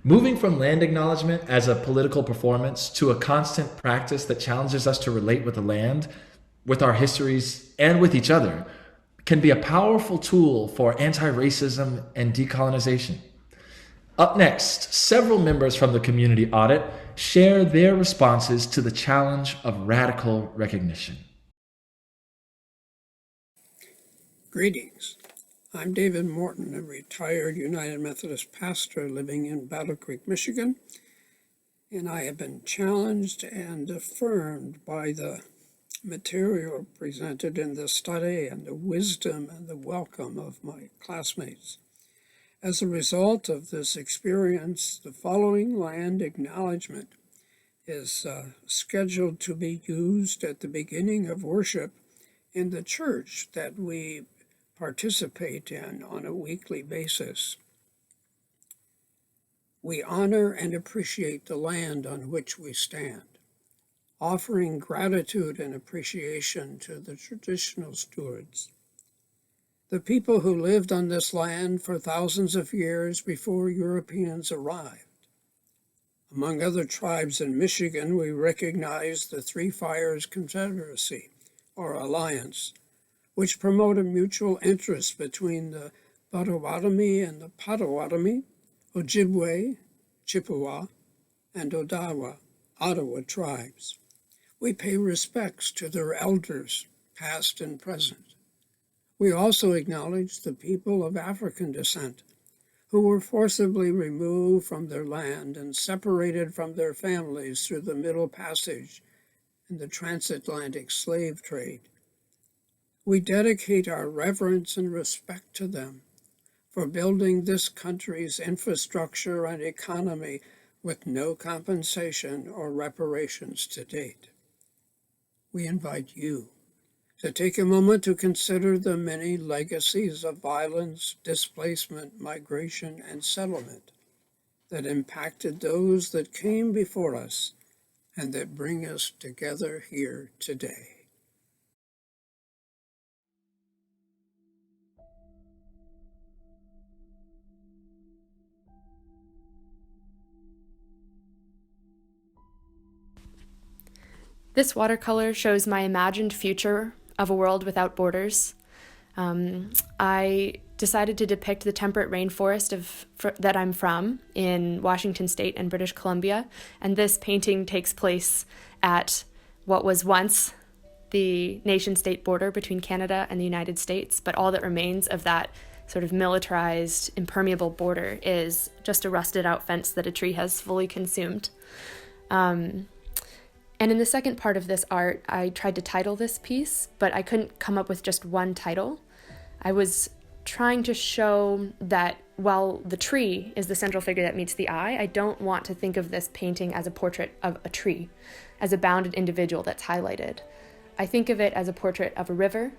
S9: Moving from land acknowledgement as a political performance to a constant practice that challenges us to relate with the land, with our histories, and with each other can be a powerful tool for anti-racism and decolonization. Up next, several members from the community audit share their responses to the challenge of radical recognition.
S19: Greetings. I'm David Morton, a retired United Methodist pastor living in Battle Creek, Michigan, and I have been challenged and affirmed by the material presented in the study and the wisdom and the welcome of my classmates. As a result of this experience, the following land acknowledgement is scheduled to be used at the beginning of worship in the church that we participate in on a weekly basis. We honor and appreciate the land on which we stand, offering gratitude and appreciation to the traditional stewards, the people who lived on this land for thousands of years before Europeans arrived. Among other tribes in Michigan, we recognize the Three Fires Confederacy, or Alliance, which promote a mutual interest between the Potawatomi and the Potawatomi, Ojibwe, Chippewa, and Ottawa tribes. We pay respects to their elders, past and present. We also acknowledge the people of African descent who were forcibly removed from their land and separated from their families through the Middle Passage and the transatlantic slave trade. We dedicate our reverence and respect to them for building this country's infrastructure and economy with no compensation or reparations to date. We invite you to take a moment to consider the many legacies of violence, displacement, migration, and settlement that impacted those that came before us and that bring us together here today.
S20: This watercolor shows my imagined future of a world without borders. I decided to depict the temperate rainforest that I'm from in Washington State and British Columbia, and this painting takes place at what was once the nation-state border between Canada and the United States, but all that remains of that sort of militarized, impermeable border is just a rusted-out fence that a tree has fully consumed. And in the second part of this art, I tried to title this piece, but I couldn't come up with just one title. I was trying to show that while the tree is the central figure that meets the eye, I don't want to think of this painting as a portrait of a tree, as a bounded individual that's highlighted. I think of it as a portrait of a river,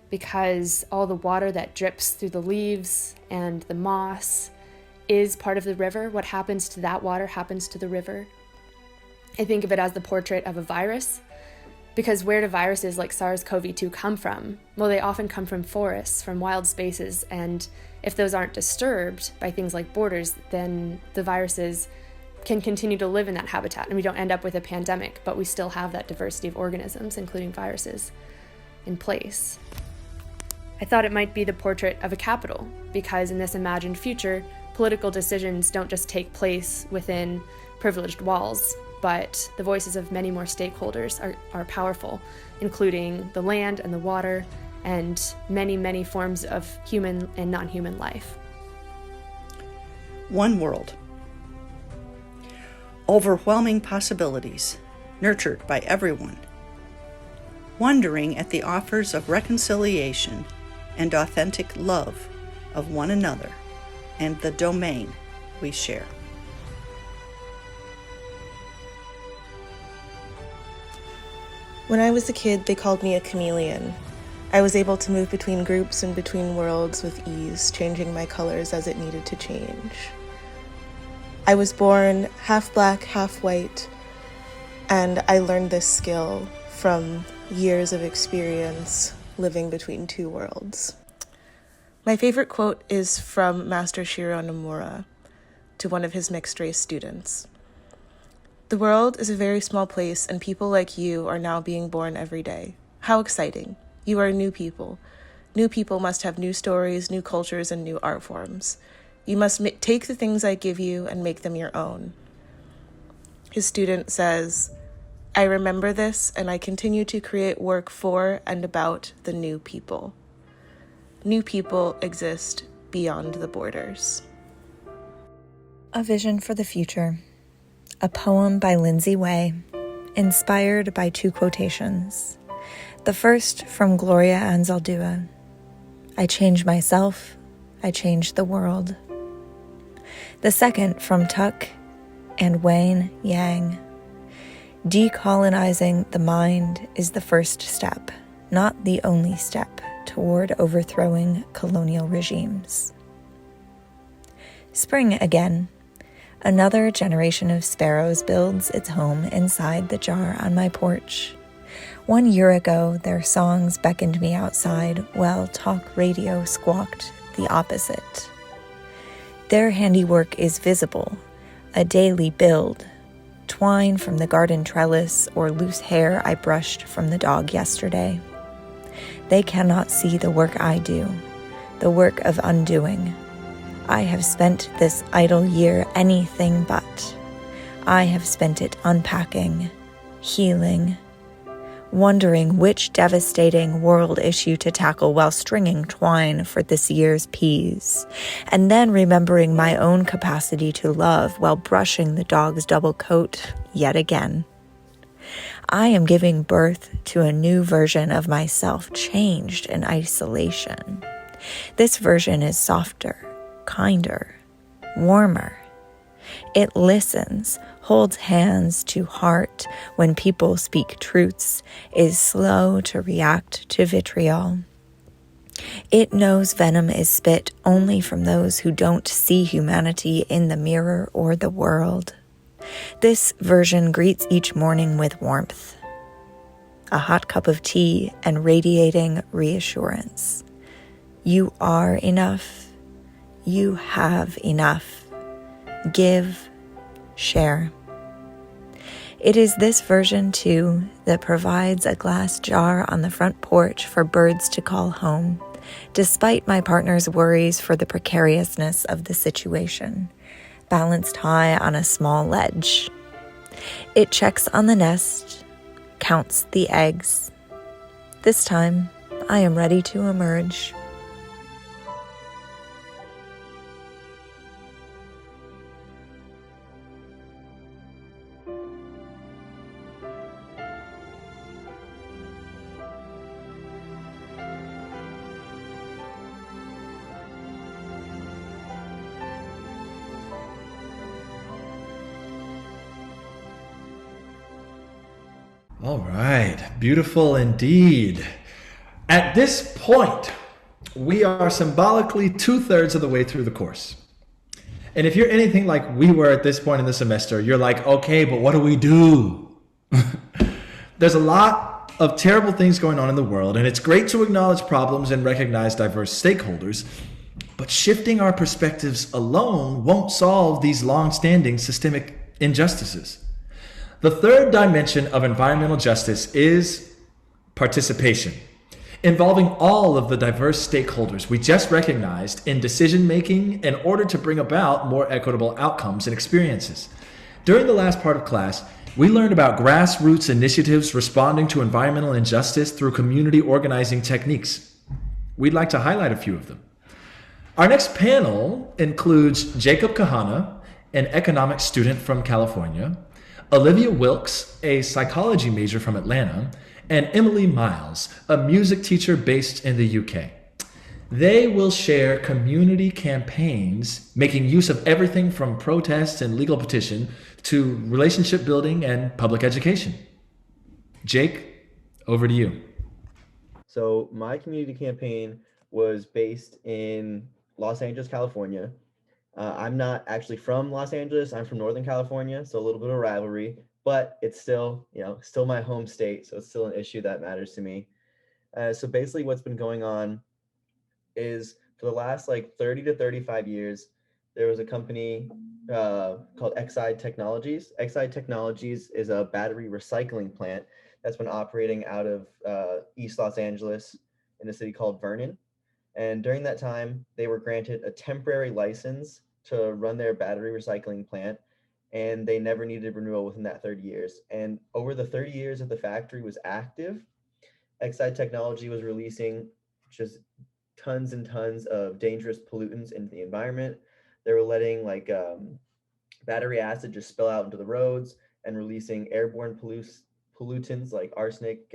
S20: because all the water that drips through the leaves and the moss is part of the river. What happens to that water happens to the river. I think of it as the portrait of a virus, because where do viruses like SARS-CoV-2 come from? Well, they often come from forests, from wild spaces, and if those aren't disturbed by things like borders, then the viruses can continue to live in that habitat, and we don't end up with a pandemic, but we still have that diversity of organisms, including viruses, in place. I thought it might be the portrait of a capital, because in this imagined future, political decisions don't just take place within privileged walls, but the voices of many more stakeholders are powerful, including the land and the water and many, many forms of human and non-human life.
S21: One world. Overwhelming possibilities, nurtured by everyone. Wondering at the offers of reconciliation and authentic love of one another and the domain we share.
S22: When I was a kid, they called me a chameleon. I was able to move between groups and between worlds with ease, changing my colors as it needed to change. I was born half black, half white, and I learned this skill from years of experience living between two worlds. My favorite quote is from Master Shiro Nomura to one of his mixed-race students. "The world is a very small place, and people like you are now being born every day. How exciting. You are new people. New people must have new stories, new cultures, and new art forms. You must take the things I give you and make them your own." His student says, "I remember this, and I continue to create work for and about the new people. New people exist beyond the borders."
S23: A Vision for the Future. A poem by Lindsay Way, inspired by two quotations. The first from Gloria Anzaldúa. "I change myself, I change the world." The second from Tuck and Wayne Yang. "Decolonizing the mind is the first step, not the only step, toward overthrowing colonial regimes." Spring again. Another generation of sparrows builds its home inside the jar on my porch. 1 year ago, their songs beckoned me outside while talk radio squawked the opposite. Their handiwork is visible, a daily build, twine from the garden trellis or loose hair I brushed from the dog yesterday. They cannot see the work I do, the work of undoing. I have spent this idle year anything but. I have spent it unpacking, healing, wondering which devastating world issue to tackle while stringing twine for this year's peas, and then remembering my own capacity to love while brushing the dog's double coat yet again. I am giving birth to a new version of myself, changed in isolation. This version is softer, kinder, warmer. It listens, holds hands to heart when people speak truths, is slow to react to vitriol. It knows venom is spit only from those who don't see humanity in the mirror or the world. This version greets each morning with warmth, a hot cup of tea, and radiating reassurance. You are enough. You have enough. Give, share. It is this version, too, that provides a glass jar on the front porch for birds to call home, despite my partner's worries for the precariousness of the situation, balanced high on a small ledge. It checks on the nest, counts the eggs. This time, I am ready to emerge.
S9: All right, beautiful indeed. At this point, we are symbolically 2/3 of the way through the course. And if you're anything like we were at this point in the semester, you're like, okay, but what do we do? There's a lot of terrible things going on in the world, and it's great to acknowledge problems and recognize diverse stakeholders, but shifting our perspectives alone won't solve these long-standing systemic injustices. The third dimension of environmental justice is participation, involving all of the diverse stakeholders we just recognized in decision-making in order to bring about more equitable outcomes and experiences. During the last part of class, we learned about grassroots initiatives responding to environmental injustice through community organizing techniques. We'd like to highlight a few of them. Our next panel includes Jacob Kahana, an economics student from California, Olivia Wilkes, a psychology major from Atlanta, and Emily Miles, a music teacher based in the UK. They will share community campaigns, making use of everything from protests and legal petition to relationship building and public education. Jake, over to you.
S1: So my community campaign was based in Los Angeles, California. I'm not actually from Los Angeles. I'm from Northern California, so a little bit of rivalry, but it's still, still my home state, so it's still an issue that matters to me. So basically what's been going on is for the last 30 to 35 years, there was a company called Eilidh Technologies. Eilidh Technologies is a battery recycling plant that's been operating out of East Los Angeles in a city called Vernon. And during that time, they were granted a temporary license to run their battery recycling plant, and they never needed renewal within that 30 years. And over the 30 years that the factory was active, Eilidh Technology was releasing just tons and tons of dangerous pollutants into the environment. They were letting battery acid just spill out into the roads and releasing airborne pollutants like arsenic,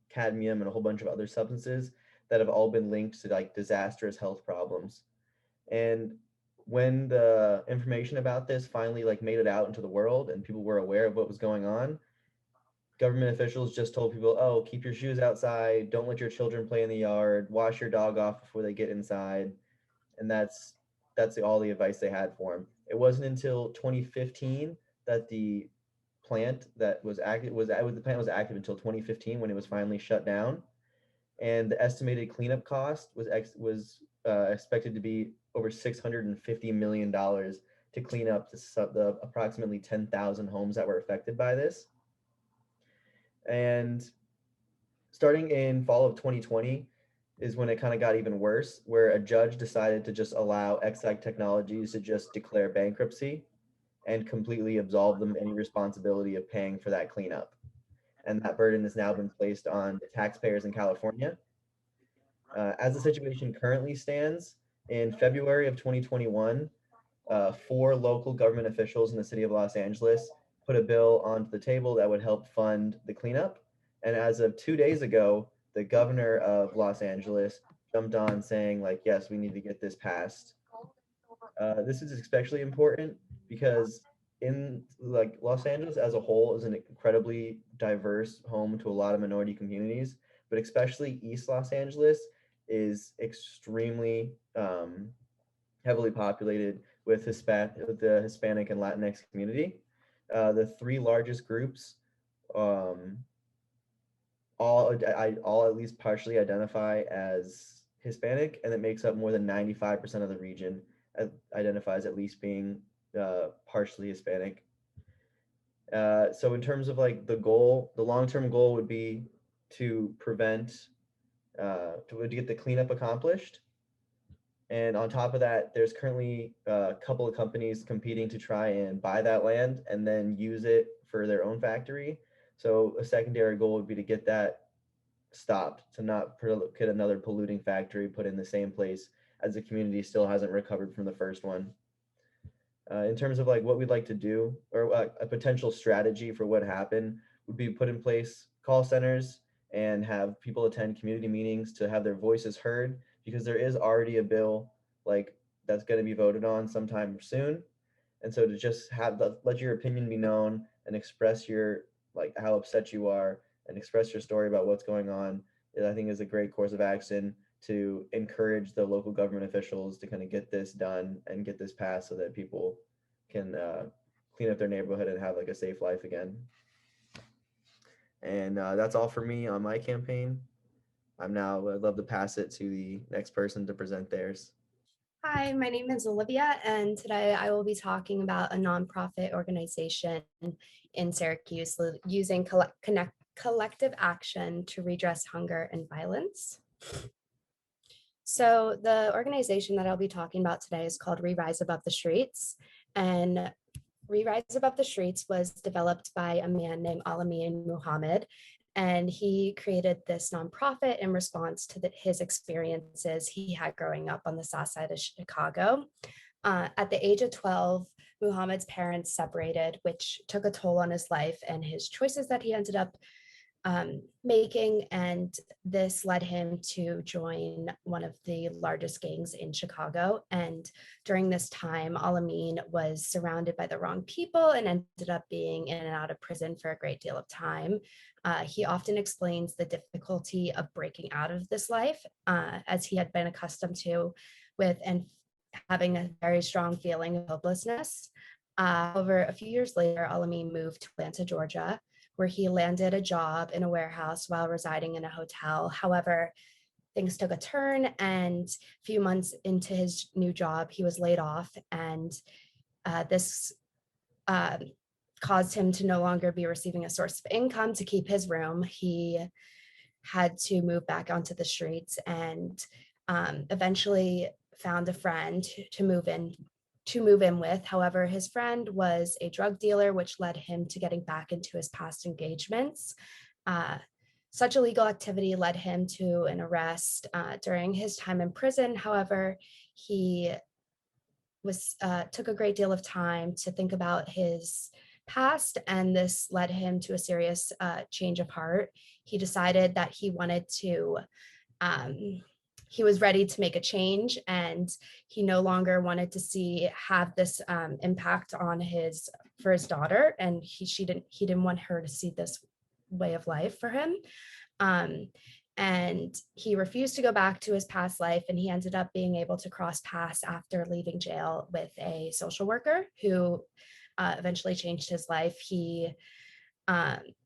S1: cadmium, and a whole bunch of other substances that have all been linked to disastrous health problems. And when the information about this finally made it out into the world and people were aware of what was going on, government officials just told people, oh, keep your shoes outside, don't let your children play in the yard, wash your dog off before they get inside. And that's all the advice they had for them. It wasn't until 2015 that the plant that was active the plant was active until 2015 when it was finally shut down. And the estimated cleanup cost was expected to be over $650 million to clean up the approximately 10,000 homes that were affected by this. And starting in fall of 2020 is when it kind of got even worse, where a judge decided to just allow Eilidh Technologies to just declare bankruptcy and completely absolve them of any responsibility of paying for that cleanup. And that burden has now been placed on the taxpayers in California. As the situation currently stands, in February of 2021, 4 local government officials in the city of Los Angeles put a bill onto the table that would help fund the cleanup. And as of 2 days ago, the governor of Los Angeles jumped on saying, like, yes, we need to get this passed. This is especially important because in like Los Angeles as a whole is an incredibly diverse home to a lot of minority communities, but especially East Los Angeles is extremely heavily populated with the Hispanic and Latinx community. The three largest groups all at least partially identify as Hispanic, and it makes up more than 95% of the region identifies at least being partially Hispanic. So in terms of like the long-term goal would be to prevent, to get the cleanup accomplished. And on top of that, there's currently a couple of companies competing to try and buy that land and then use it for their own factory. So a secondary goal would be to get that stopped, to not get another polluting factory put in the same place as the community still hasn't recovered from the first one. In terms of like what we'd like to do, or a potential strategy for what happened, would be put in place call centers and have people attend community meetings to have their voices heard, because there is already a bill like that's going to be voted on sometime soon. And so to just let your opinion be known and express your like how upset you are and express your story about what's going on, I think is a great course of action to encourage the local government officials to kind of get this done and get this passed so that people can clean up their neighborhood and have like a safe life again. And that's all for me on my campaign. I'd love to pass it to the next person to present theirs.
S2: Hi, my name is Olivia, and today I will be talking about a nonprofit organization in Syracuse using collective action to redress hunger and violence. So the organization that I'll be talking about today is called Rise Above the Streets, and Rise Above the Streets was developed by a man named Alamin Muhammad, and he created this nonprofit in response to his experiences he had growing up on the south side of Chicago. At the age of 12, Muhammad's parents separated, which took a toll on his life and his choices that he ended up making, and this led him to join one of the largest gangs in Chicago. And during this time, Alamin was surrounded by the wrong people and ended up being in and out of prison for a great deal of time. He often explains the difficulty of breaking out of this life, as he had been accustomed to and having a very strong feeling of hopelessness. However, a few years later, Alamin moved to Atlanta, Georgia, where he landed a job in a warehouse while residing in a hotel. However, things took a turn, and a few months into his new job, he was laid off, and this caused him to no longer be receiving a source of income to keep his room. He had to move back onto the streets and eventually found a friend to move in with. However, his friend was a drug dealer, which led him to getting back into his past engagements. Such illegal activity led him to an arrest during his time in prison. However, he took a great deal of time to think about his past, and this led him to a serious change of heart. He decided that he was ready to make a change, and he no longer wanted to have this impact on his daughter, and he didn't want her to see this way of life for him. And he refused to go back to his past life, and he ended up being able to cross paths after leaving jail with a social worker who eventually changed his life. The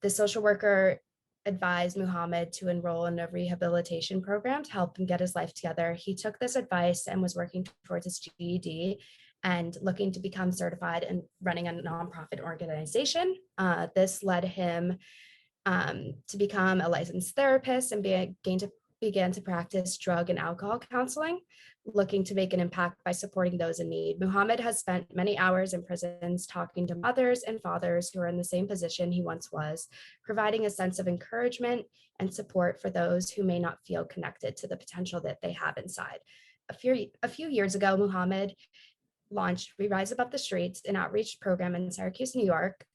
S2: social worker advised Muhammad to enroll in a rehabilitation program to help him get his life together. He took this advice and was working towards his GED and looking to become certified in running a nonprofit organization. This led him to become a licensed therapist and began to practice drug and alcohol counseling, looking to make an impact by supporting those in need. Muhammad has spent many hours in prisons talking to mothers and fathers who are in the same position he once was, providing a sense of encouragement and support for those who may not feel connected to the potential that they have inside. A few years ago, Muhammad launched Rise Above the Streets, an outreach program in Syracuse, New York.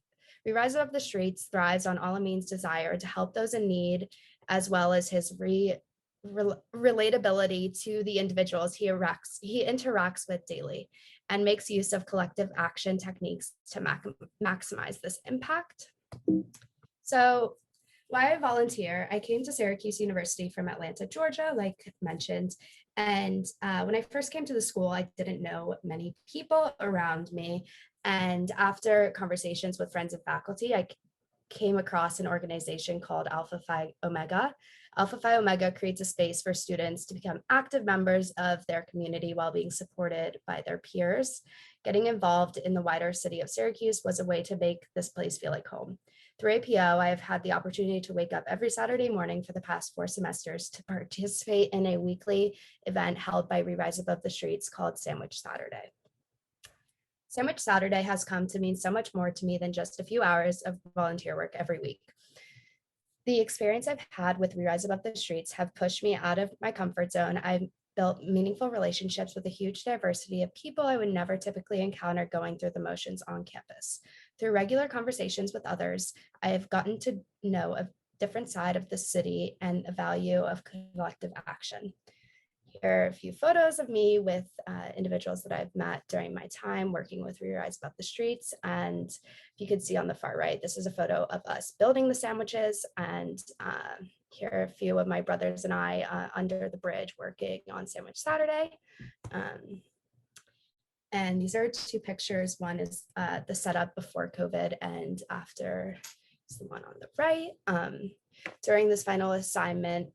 S2: We Rise Above the Streets thrives on Alamin's desire to help those in need, as well as his relatability to the individuals he interacts with daily, and makes use of collective action techniques to maximize this impact. So why I volunteer? I came to Syracuse University from Atlanta, Georgia, like mentioned. And when I first came to the school, I didn't know many people around me. And after conversations with friends and faculty, I came across an organization called Alpha Phi Omega. Alpha Phi Omega creates a space for students to become active members of their community while being supported by their peers. Getting involved in the wider city of Syracuse was a way to make this place feel like home. Through APO, I have had the opportunity to wake up every Saturday morning for the past 4 semesters to participate in a weekly event held by Rise Above the Streets called Sandwich Saturday. Sandwich Saturday has come to mean so much more to me than just a few hours of volunteer work every week. The experience I've had with Rise Above the Streets have pushed me out of my comfort zone. I've built meaningful relationships with a huge diversity of people I would never typically encounter going through the motions on campus. Through regular conversations with others, I have gotten to know a different side of the city and the value of collective action. Here are a few photos of me with individuals that I've met during my time working with Rise Above the Streets. And you can see on the far right, this is a photo of us building the sandwiches. And here are a few of my brothers and I under the bridge working on Sandwich Saturday. And these are 2 pictures. One is the setup before COVID and after is the one on the right. During this final assignment,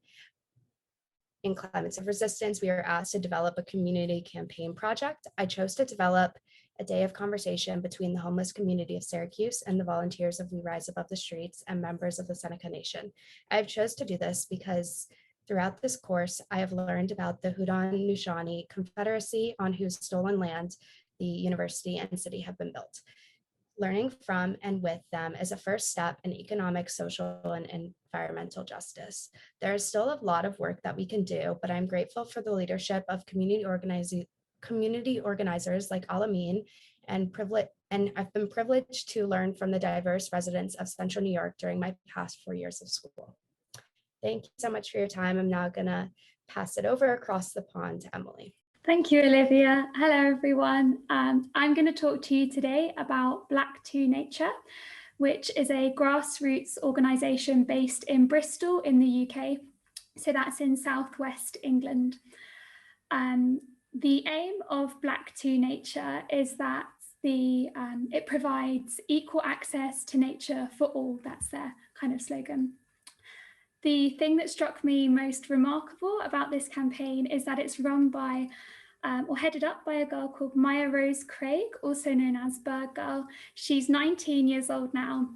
S2: in Climates of Resistance, we are asked to develop a community campaign project. I chose to develop a day of conversation between the homeless community of Syracuse and the volunteers of We Rise Above the Streets and members of the Seneca Nation. I have chose to do this because throughout this course, I have learned about the Haudenosaunee Confederacy on whose stolen land the university and city have been built. Learning from and with them is a first step in economic, social, and environmental justice. There is still a lot of work that we can do, but I'm grateful for the leadership of community organizers like Alamin, and I've been privileged to learn from the diverse residents of Central New York during my past 4 years of school. Thank you so much for your time. I'm now gonna pass it over across the pond to Emily.
S3: Thank you, Olivia. Hello, everyone. I'm going to talk to you today about Black to Nature, which is a grassroots organisation based in Bristol in the UK. So that's in southwest England. The aim of Black to Nature is that it provides equal access to nature for all. That's their kind of slogan. The thing that struck me most remarkable about this campaign is that it's run by or headed up by a girl called Maya Rose Craig, also known as Bird Girl. She's 19 years old now,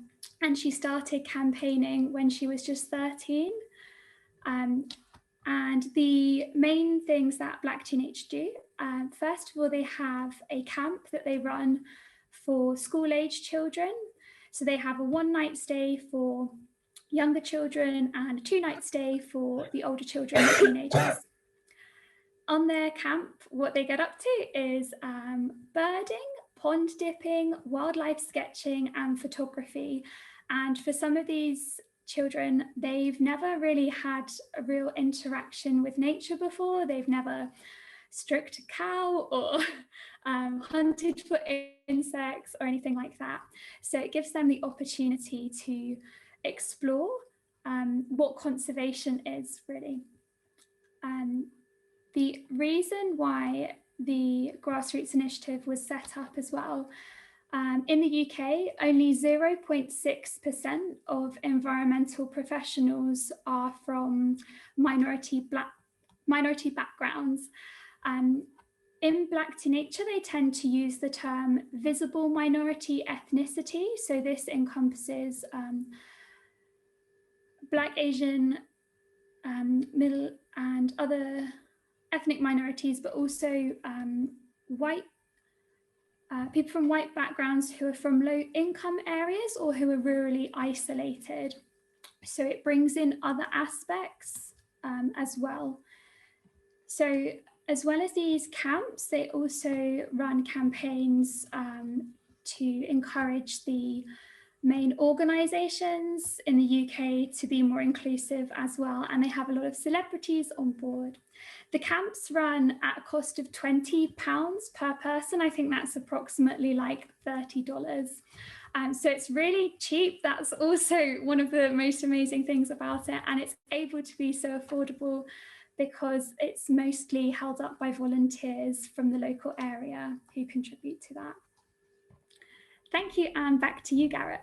S3: and she started campaigning when she was just 13. And the main things that Black to Nature do, first of all, they have a camp that they run for school-age children. So they have a 1-night stay for younger children and a 2-night stay for the older children and teenagers. On their camp, what they get up to is birding, pond dipping, wildlife sketching, and photography. And for some of these children, they've never really had a real interaction with nature before. They've never stroked a cow or hunted for insects or anything like that. So it gives them the opportunity to explore what conservation is, really. The reason why the grassroots initiative was set up as well, in the UK, only 0.6% of environmental professionals are from minority backgrounds. In Black to Nature, they tend to use the term visible minority ethnicity. So this encompasses Black, Asian, Middle and other ethnic minorities, but also white people from white backgrounds who are from low income areas or who are rurally isolated. So it brings in other aspects as well. So as well as these camps, they also run campaigns to encourage the main organisations in the UK to be more inclusive as well, and they have a lot of celebrities on board. The camps run at a cost of £20 per person. I think that's approximately like $30. So it's really cheap. That's also one of the most amazing things about it. And it's able to be so affordable because it's mostly held up by volunteers from the local area who contribute to that. Thank you, and back to you, Garrett.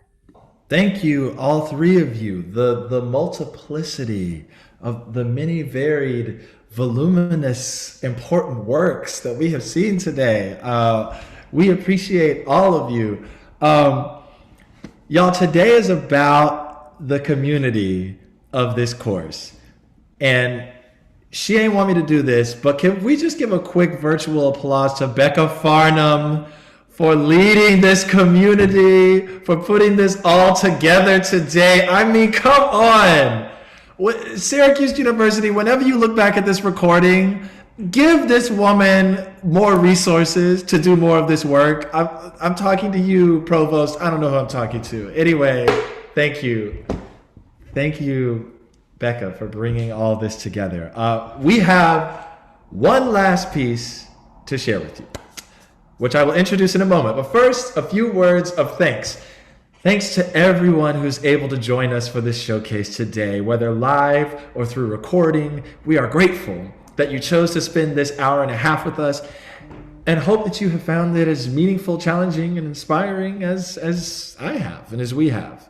S9: Thank you, all three of you. The multiplicity of the many varied, voluminous, important works that we have seen today. We appreciate all of you. Y'all, today is about the community of this course. And she ain't want me to do this, but can we just give a quick virtual applause to Becca Farnham for leading this community, for putting this all together today? I mean, come on. Syracuse University, whenever you look back at this recording, give this woman more resources to do more of this work. I'm talking to you, Provost. I don't know who I'm talking to. Anyway, thank you. Thank you, Becca, for bringing all this together. We have one last piece to share with you, which I will introduce in a moment. But first, a few words of thanks. Thanks to everyone who's able to join us for this showcase today, whether live or through recording. We are grateful that you chose to spend this hour and a half with us, and hope that you have found it as meaningful, challenging, and inspiring as I have and as we have.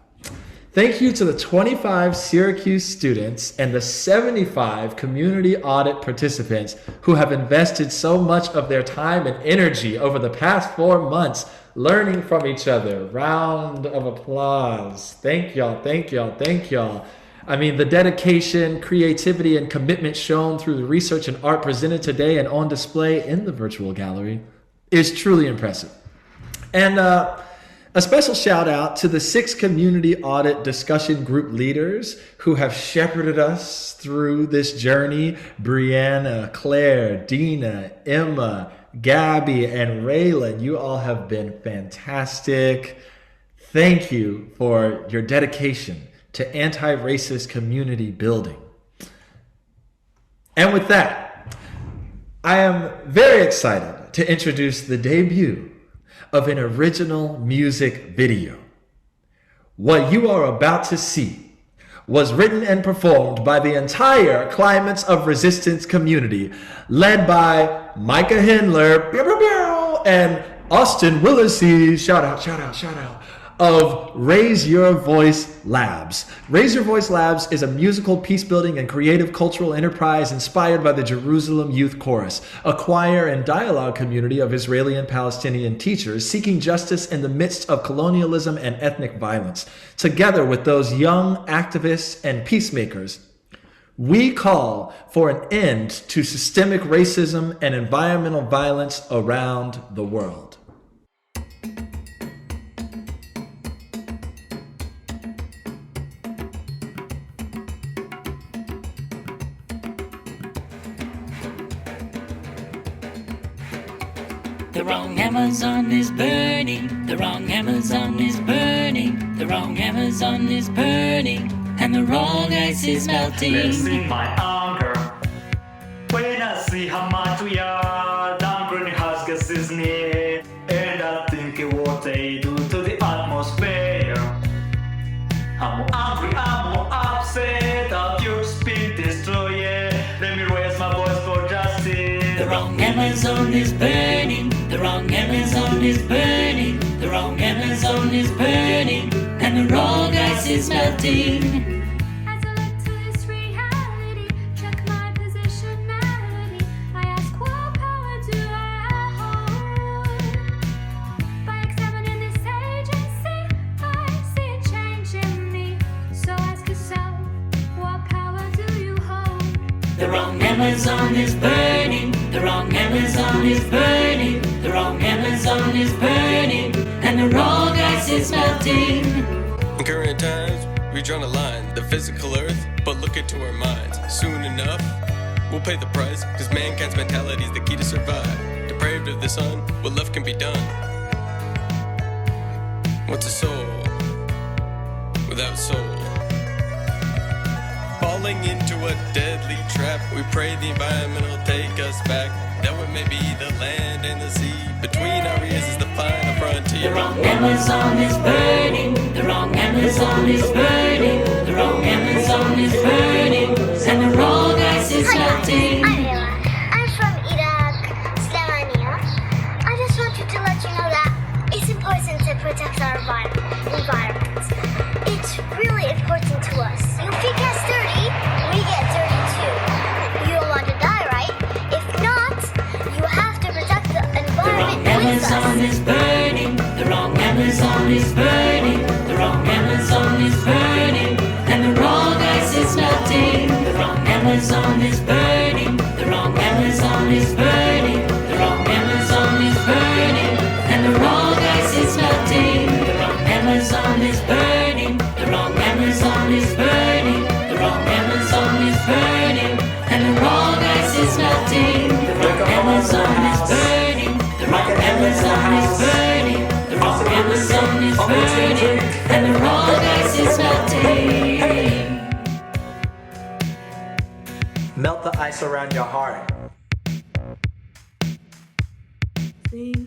S9: Thank you to the 25 Syracuse students and the 75 community audit participants who have invested so much of their time and energy over the past 4 months learning from each other. Round of applause. Thank y'all, thank y'all, thank y'all. I mean, the dedication, creativity, and commitment shown through the research and art presented today and on display in the virtual gallery is truly impressive. And a special shout out to the 6 community audit discussion group leaders who have shepherded us through this journey. Brianna, Claire, Dina, Emma, Gabby, and Raylan. You all have been fantastic. Thank you for your dedication to anti-racist community building. And with that, I am very excited to introduce the debut of an original music video. What you are about to see was written and performed by the entire Climates of Resistance community, led by Micah Hindler and Austin Willisey, shout out, of Raise Your Voice Labs. Raise Your Voice Labs is a musical peace-building and creative cultural enterprise inspired by the Jerusalem Youth Chorus, a choir and dialogue community of Israeli and Palestinian teachers seeking justice in the midst of colonialism and ethnic violence. Together with those young activists and peacemakers, we call for an end to systemic racism and environmental violence around the world.
S4: The wrong Amazon is burning, the wrong Amazon is burning, the wrong Amazon is burning, and the wrong ice is melting.
S5: Let's see my anger when I see how much we are. Down greenhouse gases near, and I think what they do to the atmosphere. I'm more angry, I'm more upset, our future's been destroyed. Let me raise my voice for justice.
S4: The wrong Amazon is burning, the wrong Amazon is burning, the wrong Amazon is burning, and the wrong ice is melting.
S6: As I look to this reality, check my positionality, I ask what power do I hold? By examining this agency, I see a change in me. So ask yourself, what power do you hold?
S4: The wrong Amazon is burning, the wrong Amazon is burning, the wrong Amazon is burning, and the wrong ice is melting.
S24: In current times, we've drawn a line, the physical earth, but look into our minds. Soon enough, we'll pay the price, cause mankind's mentality is the key to survive. Depraved of the sun, what love can be done. What's a soul? without soul. Falling into a deadly trap, we pray the environment will take us back. That what may be the land and the sea. Between our ears is the final frontier.
S4: The wrong Amazon is burning. The wrong Amazon is burning. The wrong Amazon is burning. And the wrong ice is melting.
S7: I'm from Iraq, Slovenia. I just want you to let you know that it's important to protect our environment. It's really important to us. If we get dirty, we get dirty too. You don't want to die, right? If not, you have to protect the environment.
S4: The wrong Amazon is burning. The wrong Amazon is burning. The wrong Amazon is burning. And the wrong ice is melting. The wrong Amazon is burning. The wrong Amazon is burning. The wrong Amazon is burning. And the wrong ice is melting. The wrong Amazon is burning. The wrong Amazon is burning. The wrong Amazon is burning. And the wrong ice is melting. The wrong Amazon is burning. The wrong Amazon is burning. The wrong Amazon is burning. And the wrong ice is melting.
S8: Melt the ice around your heart.
S4: Sing